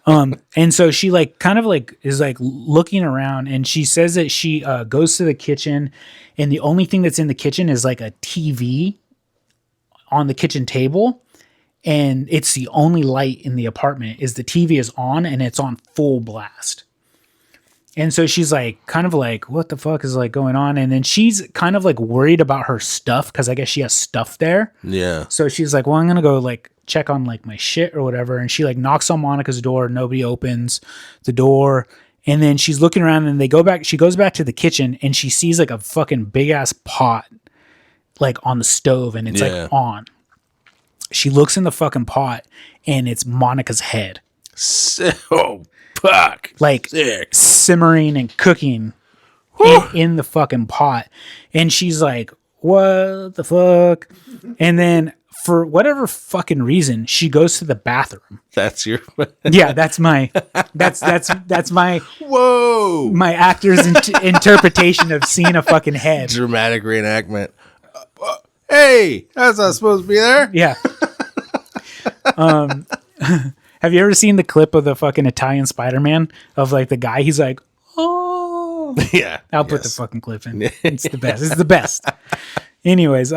And so she like kind of like is like looking around and she says that she goes to the kitchen and the only thing that's in the kitchen is like a TV on the kitchen table. And it's the only light in the apartment is the TV is on and it's on full blast. And so she's like, kind of like, what the fuck is like going on? And then she's kind of like worried about her stuff because I guess she has stuff there. Yeah. So she's like, well, I'm going to go like check on like my shit or whatever. And she like knocks on Monica's door. Nobody opens the door. And then she's looking around and she goes back to the kitchen and she sees like a fucking big ass pot like on the stove and it's like on. She looks in the fucking pot and it's Monica's head. So fuck. Like sick. Simmering and cooking in the fucking pot. And she's like, what the fuck? And then for whatever fucking reason, she goes to the bathroom. That's your Yeah, that's my whoa. my actor's interpretation of seeing a fucking head. Dramatic reenactment. Hey, that's not supposed to be there. Yeah. Have you ever seen the clip of the fucking Italian Spider-Man of like the guy? He's like, oh, Yeah. I'll put the yes. fucking clip in. It's the best. It's the best. Anyways,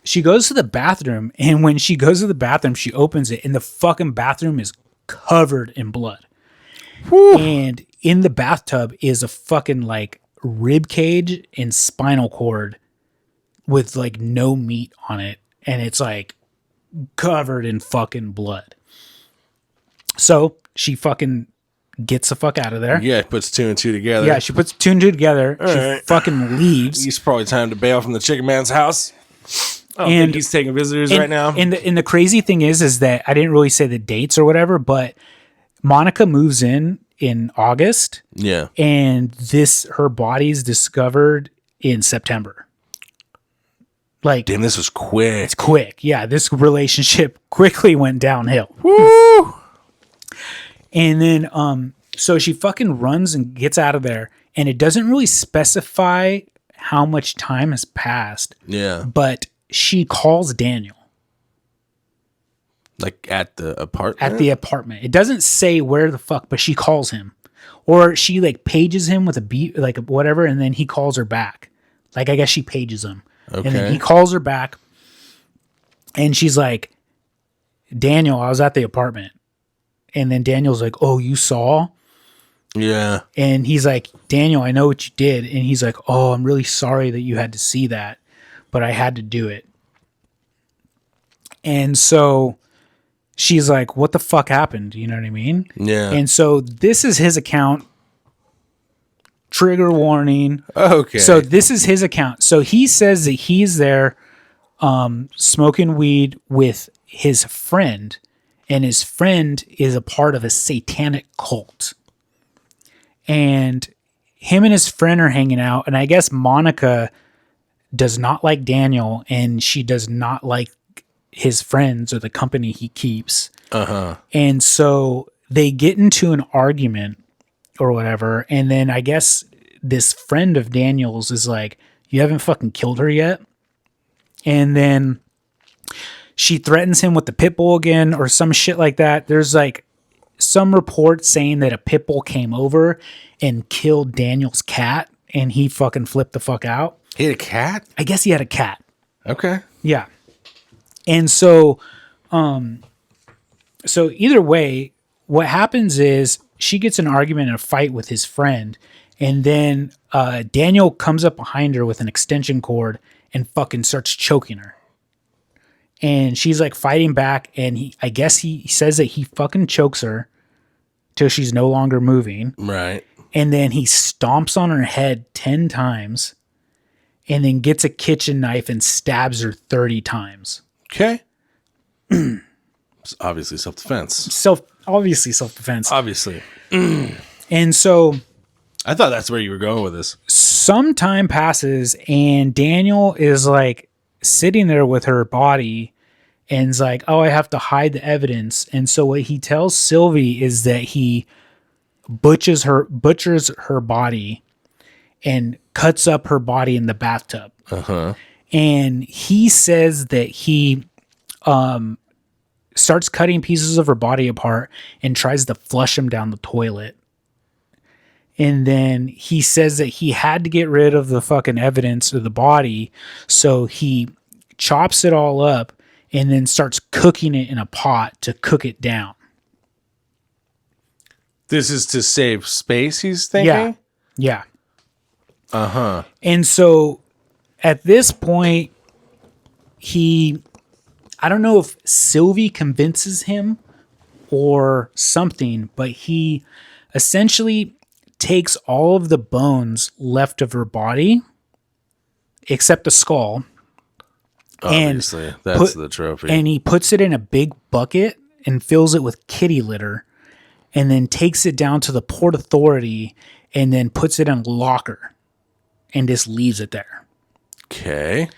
she goes to the bathroom, and when she goes to the bathroom, she opens it, and the fucking bathroom is covered in blood. And in the bathtub is a fucking like rib cage and spinal cord with like no meat on it, and it's like covered in fucking blood. So she fucking gets the fuck out of there. Yeah, puts two and two together. Yeah, she puts two and two together. She right. fucking leaves. It's probably time to bail from the chicken man's house. I don't And- think he's taking visitors right now. And the crazy thing is that I didn't really say the dates or whatever, but Monica moves in August, Yeah. and her body's discovered in September. Like, Damn, this was quick. it's quick. Yeah, this relationship quickly went downhill. Woo! And then, so she fucking runs and gets out of there, and it doesn't really specify how much time has passed, Yeah. but she calls Daniel Like at the apartment? at the apartment. It doesn't say where the fuck, but she calls him, or she like pages him with a beat, like whatever, and then he calls her back. Like, I guess she pages him, and then Okay. he calls her back, and she's like, Daniel, I was at the apartment. And then Daniel's like, oh, you saw? Yeah. And he's like, Daniel, I know what you did. And he's like, oh, I'm really sorry that you had to see that, but I had to do it. And so she's like, what the fuck happened? You know what I mean? Yeah. And so this is his account. Trigger warning. Okay. So this is his account. So he says that he's there smoking weed with his friend, and his friend is a part of a satanic cult. And him and his friend are hanging out, and I guess Monica does not like Daniel, and she does not like his friends or the company he keeps. Uh-huh. And so they get into an argument or whatever, and then I guess this friend of Daniel's is like, you haven't fucking killed her yet? And then she threatens him with the pit bull again or some shit like that. There's like some reports saying that a pit bull came over and killed Daniel's cat, and he fucking flipped the fuck out. He had a cat? I guess he had a cat. Okay. Yeah. And so so either way, what happens is she gets in an argument and a fight with his friend, and then Daniel comes up behind her with an extension cord and fucking starts choking her. And she's like fighting back, and I guess he says that he fucking chokes her till she's no longer moving. Right. And then he stomps on her head 10 times and then gets a kitchen knife and stabs her 30 times. Okay. It's obviously self-defense. Obviously self-defense. Obviously. And so I thought that's where you were going with this. some time passes, and Daniel is like sitting there with her body and is like, oh, I have to hide the evidence. And so what he tells Sylvie is that he butchers her body and cuts up her body in the bathtub. Uh-huh. And he says that he starts cutting pieces of her body apart and tries to flush them down the toilet. And then he says that he had to get rid of the fucking evidence of the body, so he chops it all up and then starts cooking it in a pot to cook it down. This is to save space, he's thinking? Yeah. Uh-huh. And so at this point, I don't know if Sylvie convinces him or something, but he essentially takes all of the bones left of her body, except the skull. Obviously. That's the trophy. And he puts it in a big bucket and fills it with kitty litter, and then takes it down to the Port Authority and then puts it in a locker and just leaves it there. Okay.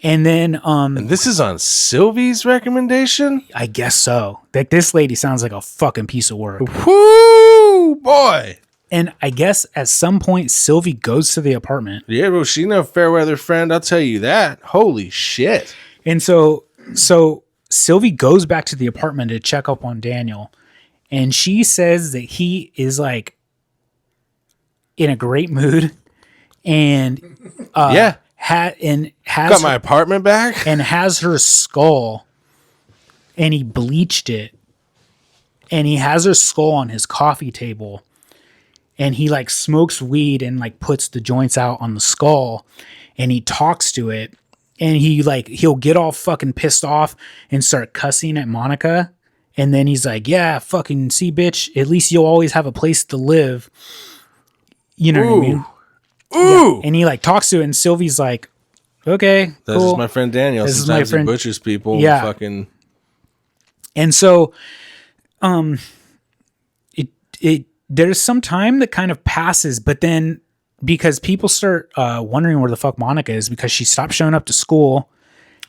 And then And this is on Sylvie's recommendation? I guess so. Like, this lady sounds like a fucking piece of work. Woo, boy. And I guess at some point Sylvie goes to the apartment. Yeah, bro, she no fair weather friend, I'll tell you that. Holy shit. And so Sylvie goes back to the apartment to check up on Daniel. And she says that he is like in a great mood, and Yeah. has Got my apartment back. and has her skull, and he bleached it, and he has her skull on his coffee table, and he like smokes weed and like puts the joints out on the skull, and he talks to it, and he'll get all fucking pissed off and start cussing at Monica, and then he's like, yeah, fucking see, bitch, at least you'll always have a place to live. You know what I mean? Ooh. And he like talks to it, and Sylvie's like, okay, That's cool. just my friend Daniel. This is Sometimes my friend- he butchers people. Yeah. Fucking. And so, there's some time that kind of passes, but then because people start wondering where the fuck Monica is, because she stopped showing up to school,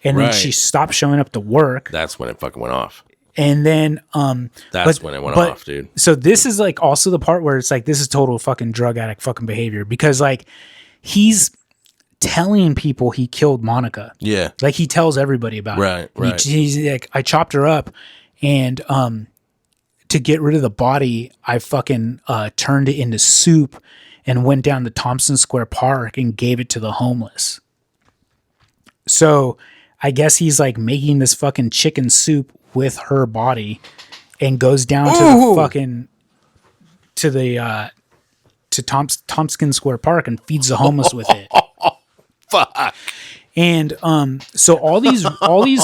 and then Right. she stopped showing up to work, That's when it fucking went off. and then That's when it went off, dude. So this is like also the part where it's like, this is total fucking drug addict fucking behavior, because like he's telling people he killed Monica. Yeah. Like he tells everybody about Right, it. right. He's like, I chopped her up, and to get rid of the body, I fucking turned it into soup and went down to Thompson Square Park and gave it to the homeless. So I guess he's like making this fucking chicken soup with her body, and goes down to the fucking to Thompson Square Park and feeds the homeless with it. Fuck. And so all these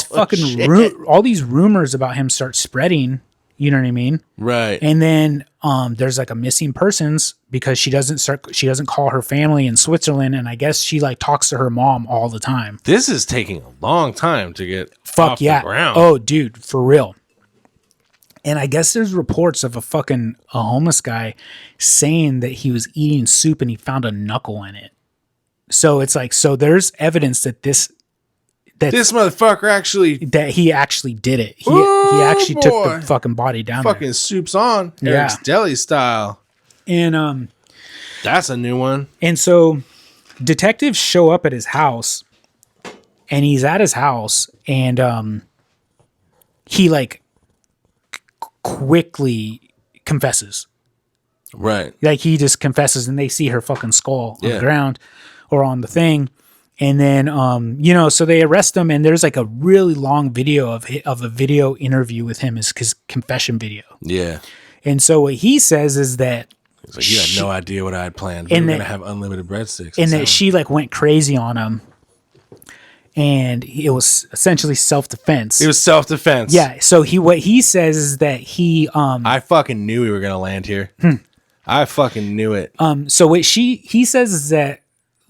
fucking all these rumors about him start spreading. You know what I mean? Right. And then there's like a missing persons, because she doesn't call her family in Switzerland, and I guess she like talks to her mom all the time. This is taking a long time to get Fuck off yeah. the ground. Oh, dude, for real. And I guess there's reports of a homeless guy saying that he was eating soup and he found a knuckle in it. So it's like, so there's evidence that this motherfucker actually that he actually did it. He Ooh, actually took boy. the fucking body down fucking soup's on. Yeah. Eric's Deli style. there. And That's a new one. And so detectives show up at his house, and he's at his house, and he like quickly confesses. Right. Like he just confesses, and they see her fucking skull on Yeah. the ground or on the thing. And then, so they arrest him, and there's like a really long video of a video interview with him, his confession video. Yeah. And so what he says is that, It's like, you had no idea what I had planned. We and were that- going to have unlimited breadsticks. and that she like went crazy on him, and it was essentially self-defense. It was self-defense. Yeah. So what he says is that he I fucking knew we were going to land here. I fucking knew it. so what he says is that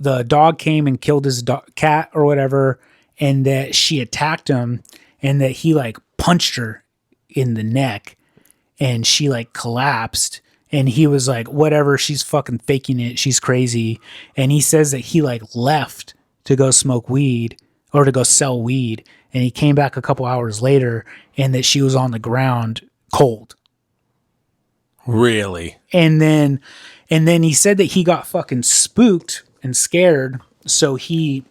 the dog came and killed his cat or whatever, and that she attacked him, and that he like punched her in the neck, and she like collapsed, and he was like, whatever, she's fucking faking it, she's crazy. And he says that he like left to go smoke weed or to go sell weed, and he came back a couple hours later, and that she was on the ground cold. Really? And then he said that he got fucking spooked and scared, so he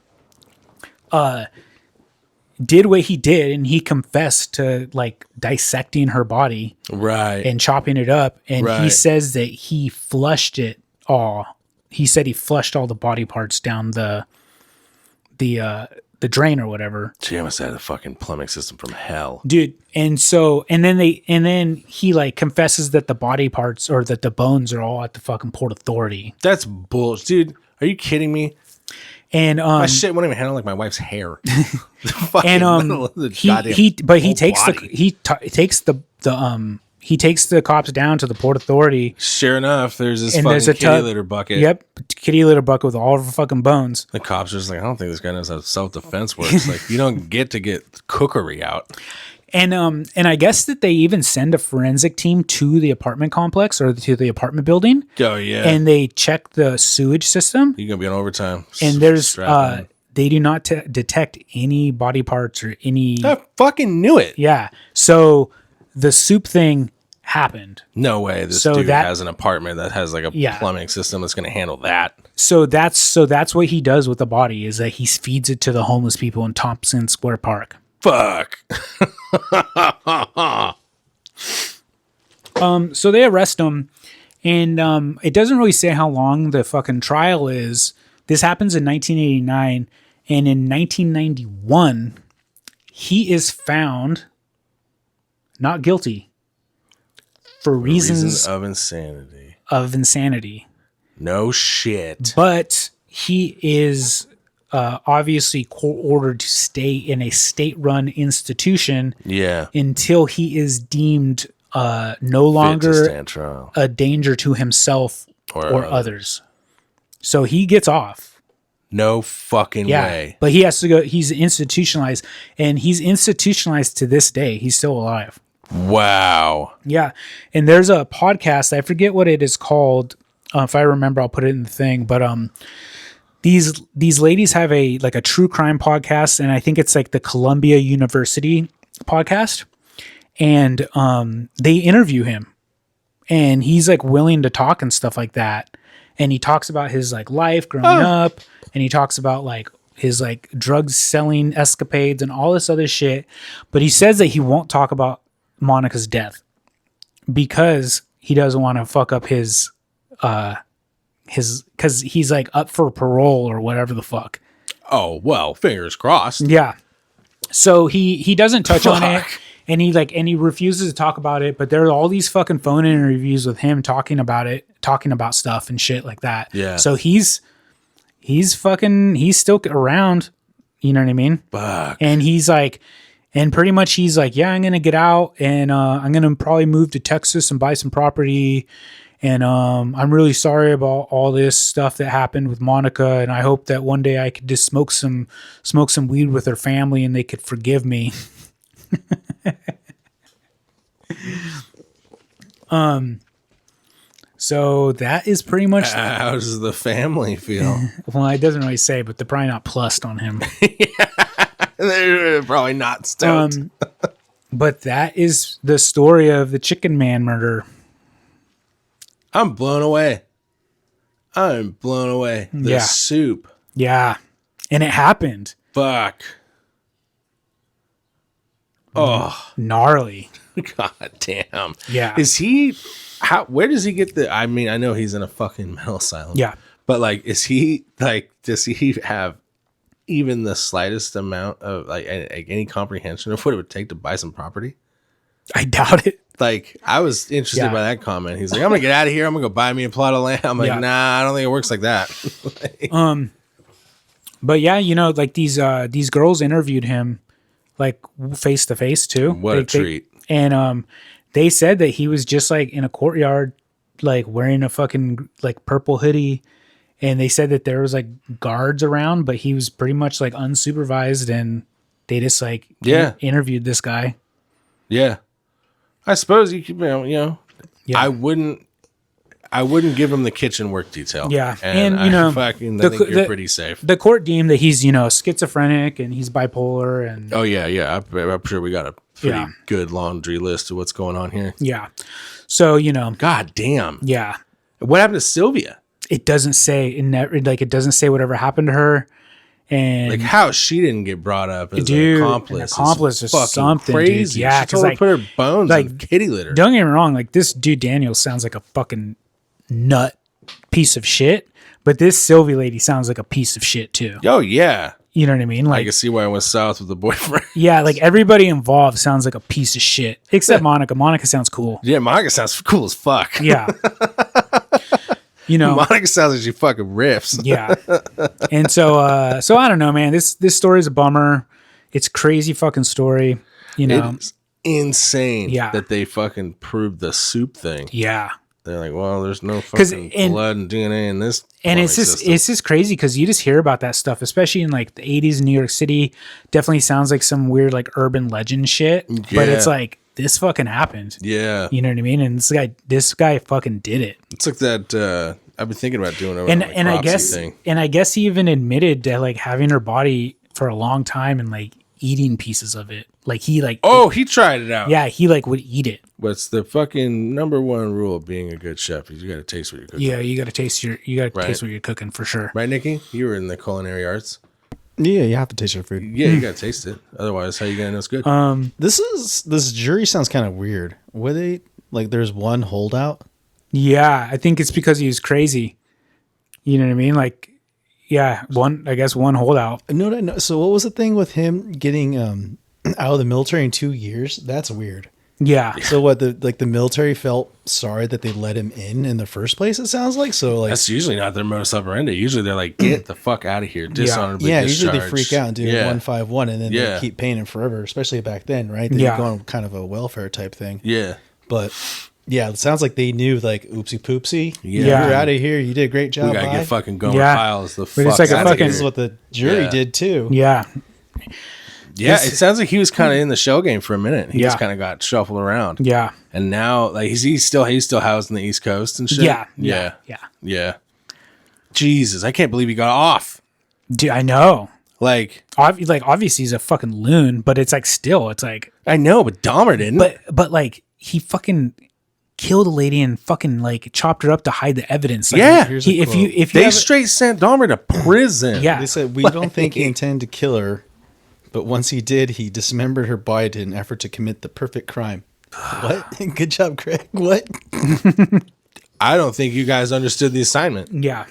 did what he did, and he confessed to like dissecting her body Right. and chopping it up, and he Right. says that he flushed it all. He said he flushed all the body parts down the drain or whatever. She must have had a fucking plumbing system from hell. Dude, and then he like confesses that the body parts or that the bones are all at the fucking Port Authority. That's bullshit. Dude, are you kidding me? And My shit wouldn't even handle like my wife's hair. The fucking and middle of the he goddamn he whole takes body. he takes the cops down to the Port Authority. Sure enough, there's this And fucking there's a kitty tub- litter bucket. Yep, kitty litter bucket with all of her fucking bones. The cops are just like, I don't think this guy knows how self-defense works. Like, you don't get to get cookery out. And I guess that they even send a forensic team to the apartment complex or to the apartment building, Oh, yeah. and they check the sewage system. You're going to be on overtime. And there's Strap in. they do not detect any body parts or any. I fucking knew it. Yeah, so the soup thing happened. No way this So dude that- has an apartment that has like a Yeah. plumbing system that's going to handle that. So that's what he does with the body, is that he feeds it to the homeless people in Thompson Square Park. Fuck. So they arrest him, And it doesn't really say how long the fucking trial is. This happens in 1989, and in 1991, he is found not guilty for reasons of insanity. No shit. But he is obviously court-ordered to stay in a state-run institution until he is deemed no longer a danger to himself or others. So he gets off. No fucking way. But he has to go. He's institutionalized, and he's institutionalized to this day. He's still alive. Wow. Yeah. And there's a podcast. I forget what it is called. If I remember, I'll put it in the thing. But these ladies have a true crime podcast, and I think it's like the Columbia University podcast. And they interview him, and he's like willing to talk and stuff like that. And he talks about his like life growing up, and he talks about like his like drug selling escapades and all this other shit. But he says that he won't talk about Monica's death because he doesn't want to fuck up his because he's like up for parole or whatever the fuck. Oh, well, fingers crossed. Yeah. So he doesn't touch on it, and he refuses to talk about it, but there are all these fucking phone interviews with him talking about stuff and shit like that. Yeah. So he's still around, you know what I mean? Fuck. And he's like, and pretty much he's like, yeah, I'm going to get out, and I'm going to probably move to Texas and buy some property. And I'm really sorry about all this stuff that happened with Monica, and I hope that one day I could just smoke some weed with her family and they could forgive me. So that is pretty much. How does the family feel? Well, it doesn't really say, but they're probably not plussed on him. They're probably not stoked. But that is the story of the Chicken Man murder. I'm blown away. The soup. Yeah. And it happened. Fuck. Oh. Gnarly. God damn. Yeah. Is he... Where does he get the... I mean, I know he's in a fucking mental asylum. Yeah. But, like, is he... Like, does he have even the slightest amount of, like any comprehension of what it would take to buy some property? I doubt it. Like, I was interested by that comment. He's like, I'm gonna get out of here. I'm gonna go buy me a plot of land. I'm like, nah, I don't think it works like that. But yeah, you know, like these girls interviewed him like face to face too. What a treat. And they said that he was just like in a courtyard, like wearing a fucking like purple hoodie. And they said that there was like guards around, but he was pretty much like unsupervised, and they just like interviewed this guy. Yeah. I suppose you could, I wouldn't give him the kitchen work detail. Yeah. And I think you're pretty safe. The court deemed that he's, schizophrenic and he's bipolar. And oh, yeah. I'm sure we got a pretty good laundry list of what's going on here. Yeah. So, God damn. Yeah. What happened to Sylvia? It doesn't say, it doesn't say whatever happened to her. And like how she didn't get brought up as an accomplice. An accomplice is something crazy. Dude. Yeah, she told her to put her bones in kitty litter. Don't get me wrong, like this dude Daniel sounds like a fucking nut piece of shit, but this Sylvie lady sounds like a piece of shit too. Oh yeah. You know what I mean? Like I can see why I went south with the boyfriend. Yeah, like everybody involved sounds like a piece of shit. Except Monica. Monica sounds cool. Yeah, Monica sounds cool as fuck. Yeah. Monica sounds like she fucking riffs. Yeah. And so I don't know, man. This story is a bummer. It's a crazy fucking story. It's insane Yeah. that they fucking proved the soup thing. Yeah. They're like, well, there's no fucking blood and DNA in this. And it's just crazy because you just hear about that stuff, especially in like the 80s in New York City. Definitely sounds like some weird like urban legend shit. Yeah. But it's like, this fucking happened. Yeah. You know what I mean? And this guy fucking did it. It's like that I've been thinking about doing it. And I guess he even admitted to like having her body for a long time and like eating pieces of it. Like he tried it out. Yeah, he like would eat it. What's the fucking number one rule of being a good chef is you got to taste what you're cooking. Yeah, you got to taste what you're cooking for sure. Right, Nikki? You were in the culinary arts. Yeah, you have to taste your food. Yeah, you got to taste it. Otherwise, how you gonna know it's good? This jury sounds kind of weird. There's one holdout Yeah, I think it's because he was crazy. You know what I mean? Like, yeah, one holdout. No. So what was the thing with him getting out of the military in 2 years? That's weird. Yeah. So what the military felt sorry that they let him in the first place, it sounds like. So like That's usually not their modus operandi. Usually they're like, get the fuck out of here. Dishonorably yeah, discharged. usually they freak out and do 151 and then they keep paying him forever, especially back then, right? They go on kind of a welfare type thing. Yeah. But yeah, it sounds like they knew like oopsie poopsie. Yeah. You're out of here. You did a great job. We gotta bye. get fucking going. Yeah. Piles the But fuck it's like a out of fucking- This is here. what the jury did too. Yeah. Yeah, it sounds like he was kind of in the shell game for a minute. He just kind of got shuffled around. Yeah. And now, like, he's still housed in the East Coast and shit. Yeah. Jesus, I can't believe he got off. Dude, I know. Like, Obviously he's a fucking loon, but it's like still, it's like, I know, but Dahmer didn't. but like he fucking killed a lady and fucking like chopped her up to hide the evidence. Like, Yeah. Here's a if you quote. if you they have- straight sent Dahmer to prison. yeah, They said, we don't think he intended to kill her, but once he did, he dismembered her body in an effort to commit the perfect crime. What? Good job, Craig. What? I don't think you guys understood the assignment. yeah.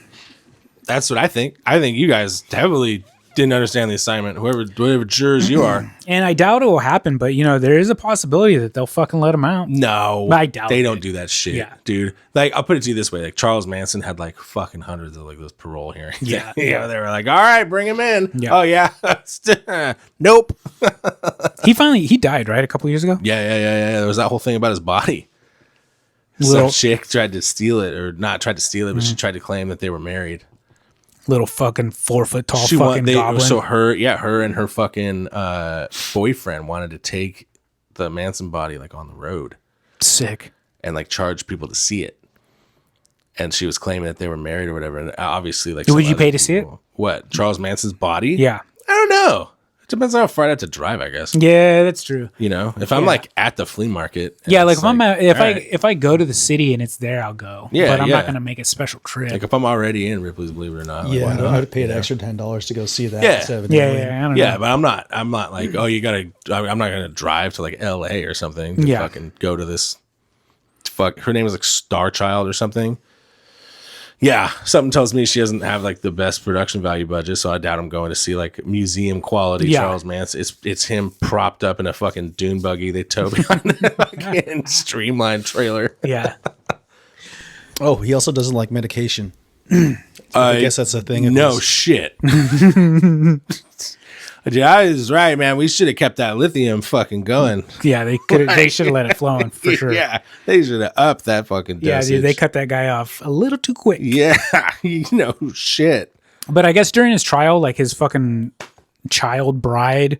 That's what I think. I think you guys heavily didn't understand the assignment. Whatever jurors you are. And I doubt it will happen, but you know there is a possibility that they'll fucking let him out. No, I doubt they it. don't do that shit, Yeah. dude. Like, I'll put it to you this way: like Charles Manson had like fucking hundreds of like those parole hearings. Yeah. They were like, "All right, bring him in." Yeah. Oh yeah, nope. He died right a couple years ago. Yeah. There was that whole thing about his body. Little- Some chick tried to steal it, or not tried to steal it, but she tried to claim that they were married. Little fucking 4 foot tall She fucking goblin. so her and her fucking boyfriend wanted to take the Manson body like on the road Sick. and like charge people to see it. And she was claiming that they were married or whatever. And obviously, like, Would some you other pay to see it? people- What, Charles Manson's body? Yeah. I don't know. It depends on how far I have to drive, I guess. Yeah, that's true. You know, if I'm like at the flea market. and Yeah, like it's if I'm at, all right. if I go to the city and it's there, I'll go. Yeah, but I'm yeah. not gonna make a special trip. Like if I'm already in Ripley's, believe it or not. Like, Yeah, why I not? would pay an extra $10 to go see that. Yeah. instead of yeah, an yeah, I don't Yeah, know. but I'm not like, oh, I'm not gonna drive to like LA or something to Yeah. fucking go to this. Her name is like Star Child or something. Yeah, something tells me she doesn't have like the best production value budget, so I doubt I'm going to see like museum quality Yeah. Charles Manson. It's him propped up in a fucking dune buggy they tow behind the fucking streamlined trailer. Yeah. Oh, he also doesn't like medication. I guess that's a thing. of No his. shit. Yeah, I was right, man. We should have kept that lithium fucking going. Yeah, they could they should have let it flow in for sure. Yeah, they should have upped that fucking Yeah, dosage. dude, they cut that guy off a little too quick. Yeah, shit. But I guess during his trial, like his fucking child bride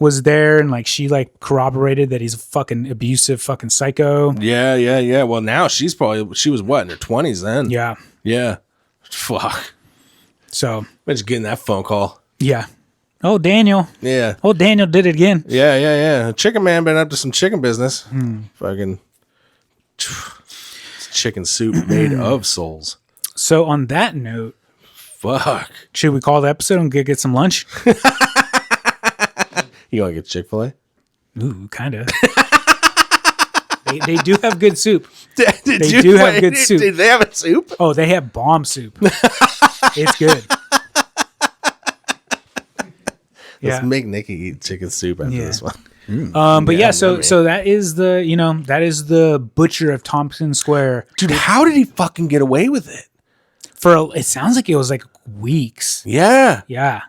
was there and like she like corroborated that he's a fucking abusive fucking psycho. Yeah. Well, now she was what, in her 20s then? Yeah. Yeah. Fuck. So Imagine getting that phone call. yeah. Oh Daniel. Yeah. Oh Daniel did it again. Yeah. Chicken man been up to some chicken business. Hmm. Fucking chicken soup made of souls. So on that note, Fuck. should we call the episode and get some lunch? You want to get Chick-fil-A? Ooh, kind of. they do have good soup. They do have good soup. Did they have a soup? Oh, they have bomb soup. It's good. Let's Yeah. make Nikki eat chicken soup after Yeah. this one. But yeah, so yummy. so that is the butcher of Thompson Square. Dude, how did he fucking get away with it? It sounds like it was like weeks. Yeah. Yeah.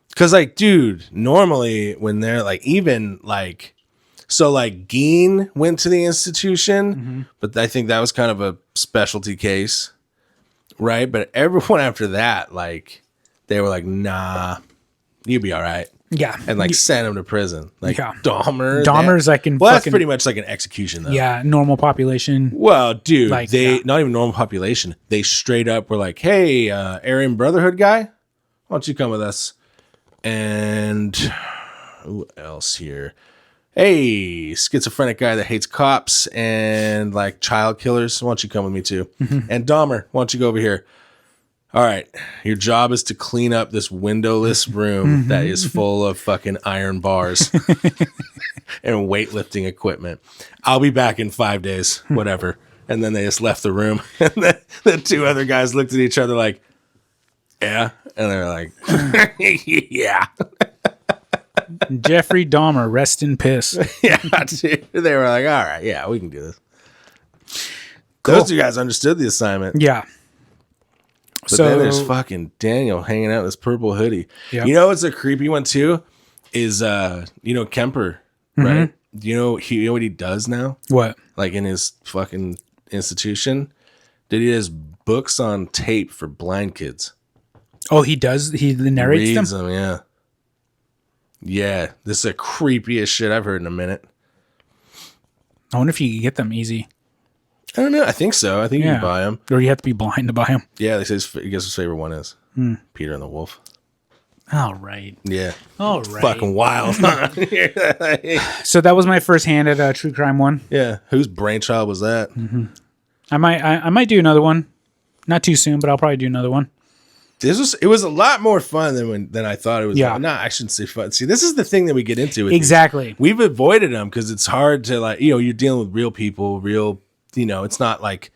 Because, like, dude, normally when they're like, even like, so like Geen went to the institution, but I think that was kind of a specialty case, right? But everyone after that, like, they were like, nah, you'll be all right. Yeah. And like sent him to prison. Like Yeah. Dahmer's like in well, that's fucking- pretty much like an execution though. Yeah, normal population. Well, dude, Like, they yeah. not even normal population. They straight up were like, "Hey, Aryan Brotherhood guy, why don't you come with us?" And who else here? Hey, schizophrenic guy that hates cops and like child killers. Why don't you come with me too? And Dahmer, why don't you go over here? All right, your job is to clean up this windowless room that is full of fucking iron bars and weightlifting equipment. I'll be back in 5 days, whatever. And then they just left the room. And then the two other guys looked at each other like, yeah. And they're like, yeah. Jeffrey Dahmer, rest in piss. Yeah, dude. They were like, all right, yeah, we can do this. Those two guys understood the assignment. Yeah. But then there's fucking Daniel hanging out in this purple hoodie. Yep. You know what's a creepy one too? Is Kemper, right? Do you know what he does now? What? Like in his fucking institution? That he has books on tape for blind kids. Oh, he does? He narrates Reads them? yeah. Yeah. This is the creepiest shit I've heard in a minute. I wonder if you can get them easy. I don't know. I think so. I think you can buy them. Or you have to be blind to buy them. Yeah, they say I guess his favorite one is Peter and the Wolf. All right. Yeah. All right. Fucking wild. So that was my first hand at a true crime one. Yeah. Whose brainchild was that? I might do another one. Not too soon, but I'll probably do another one. It was a lot more fun than I thought it was. Yeah. No, I shouldn't say fun. See, this is the thing that we get into with Exactly. these. We've avoided them because it's hard to you're dealing with real people, it's not like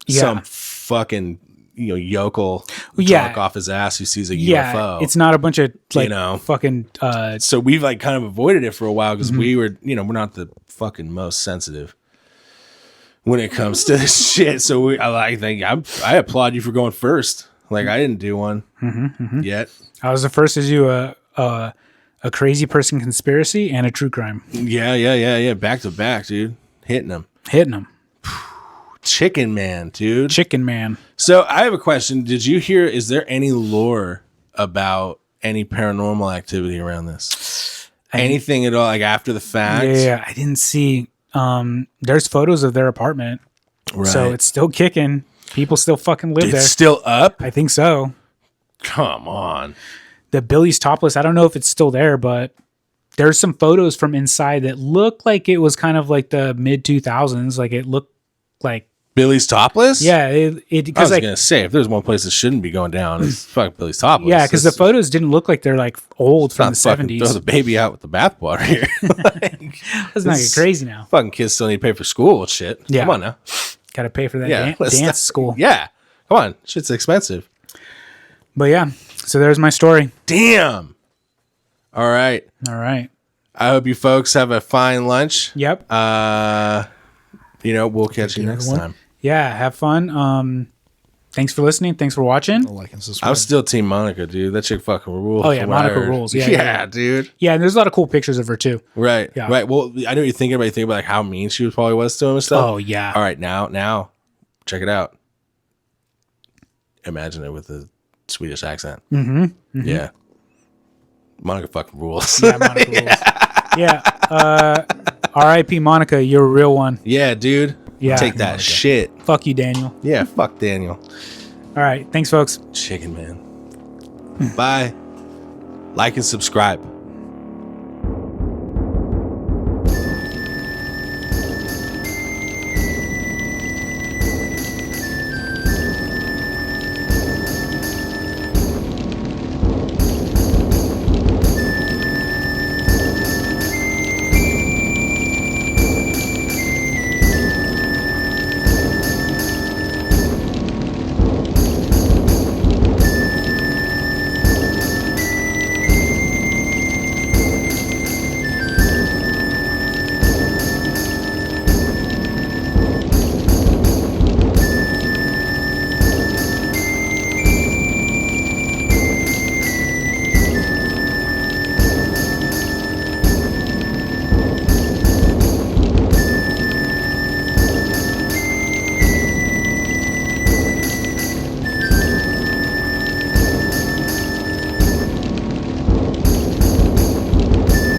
some fucking yokel talk off his ass who sees a UFO. It's not a bunch of fucking so we've kind of avoided it for a while because we were we're not the fucking most sensitive when it comes to this shit. So I applaud you for going first. Like I didn't do one yet. I was the first to do a crazy person conspiracy and a true crime. Yeah. Back to back, dude. Hitting them. Chicken Man, dude. Chicken Man. So I have a question. Did you hear, is there any lore about any paranormal activity around this? Anything at all, like after the fact? Yeah, I didn't see. There's photos of their apartment. Right. So it's still kicking. People still fucking live there. It's still up? I think so. Come on. The Billy's Topless, I don't know if it's still there, but there's some photos from inside that look like it was kind of like the mid 2000s. Like it looked like Billy's Topless? Yeah, I was going to say, if there's one place that shouldn't be going down, it's fucking Billy's Topless. Yeah, because the photos didn't look like they're like old from the 70s. Throw the baby out with the bathwater here. Let's not get crazy now. Fucking kids still need to pay for school and shit. Yeah. Come on now. Got to pay for that dance school. Yeah. Come on. Shit's expensive. But yeah, so there's my story. Damn. All right. I hope you folks have a fine lunch. Yep. We'll catch you next time. Yeah, have fun. Thanks for listening. Thanks for watching. Like and subscribe. I'm still Team Monica, dude. That chick fucking rules. Oh, yeah, Monica rules. Yeah, dude. Yeah, and there's a lot of cool pictures of her, too. Right. Yeah. Right. Well, I know what you're thinking about. You think about like how mean she probably was to him and stuff. Oh, yeah. All right, now, check it out. Imagine it with a Swedish accent. Mm-hmm. Yeah. Monica fucking rules. Yeah, Monica rules. Yeah. R.I.P. Monica, you're a real one. Yeah, dude. Yeah. Take that Monica. shit. Fuck you, Daniel. Yeah, fuck Daniel. All right. Thanks, folks. Chicken Man. Bye. Like and subscribe.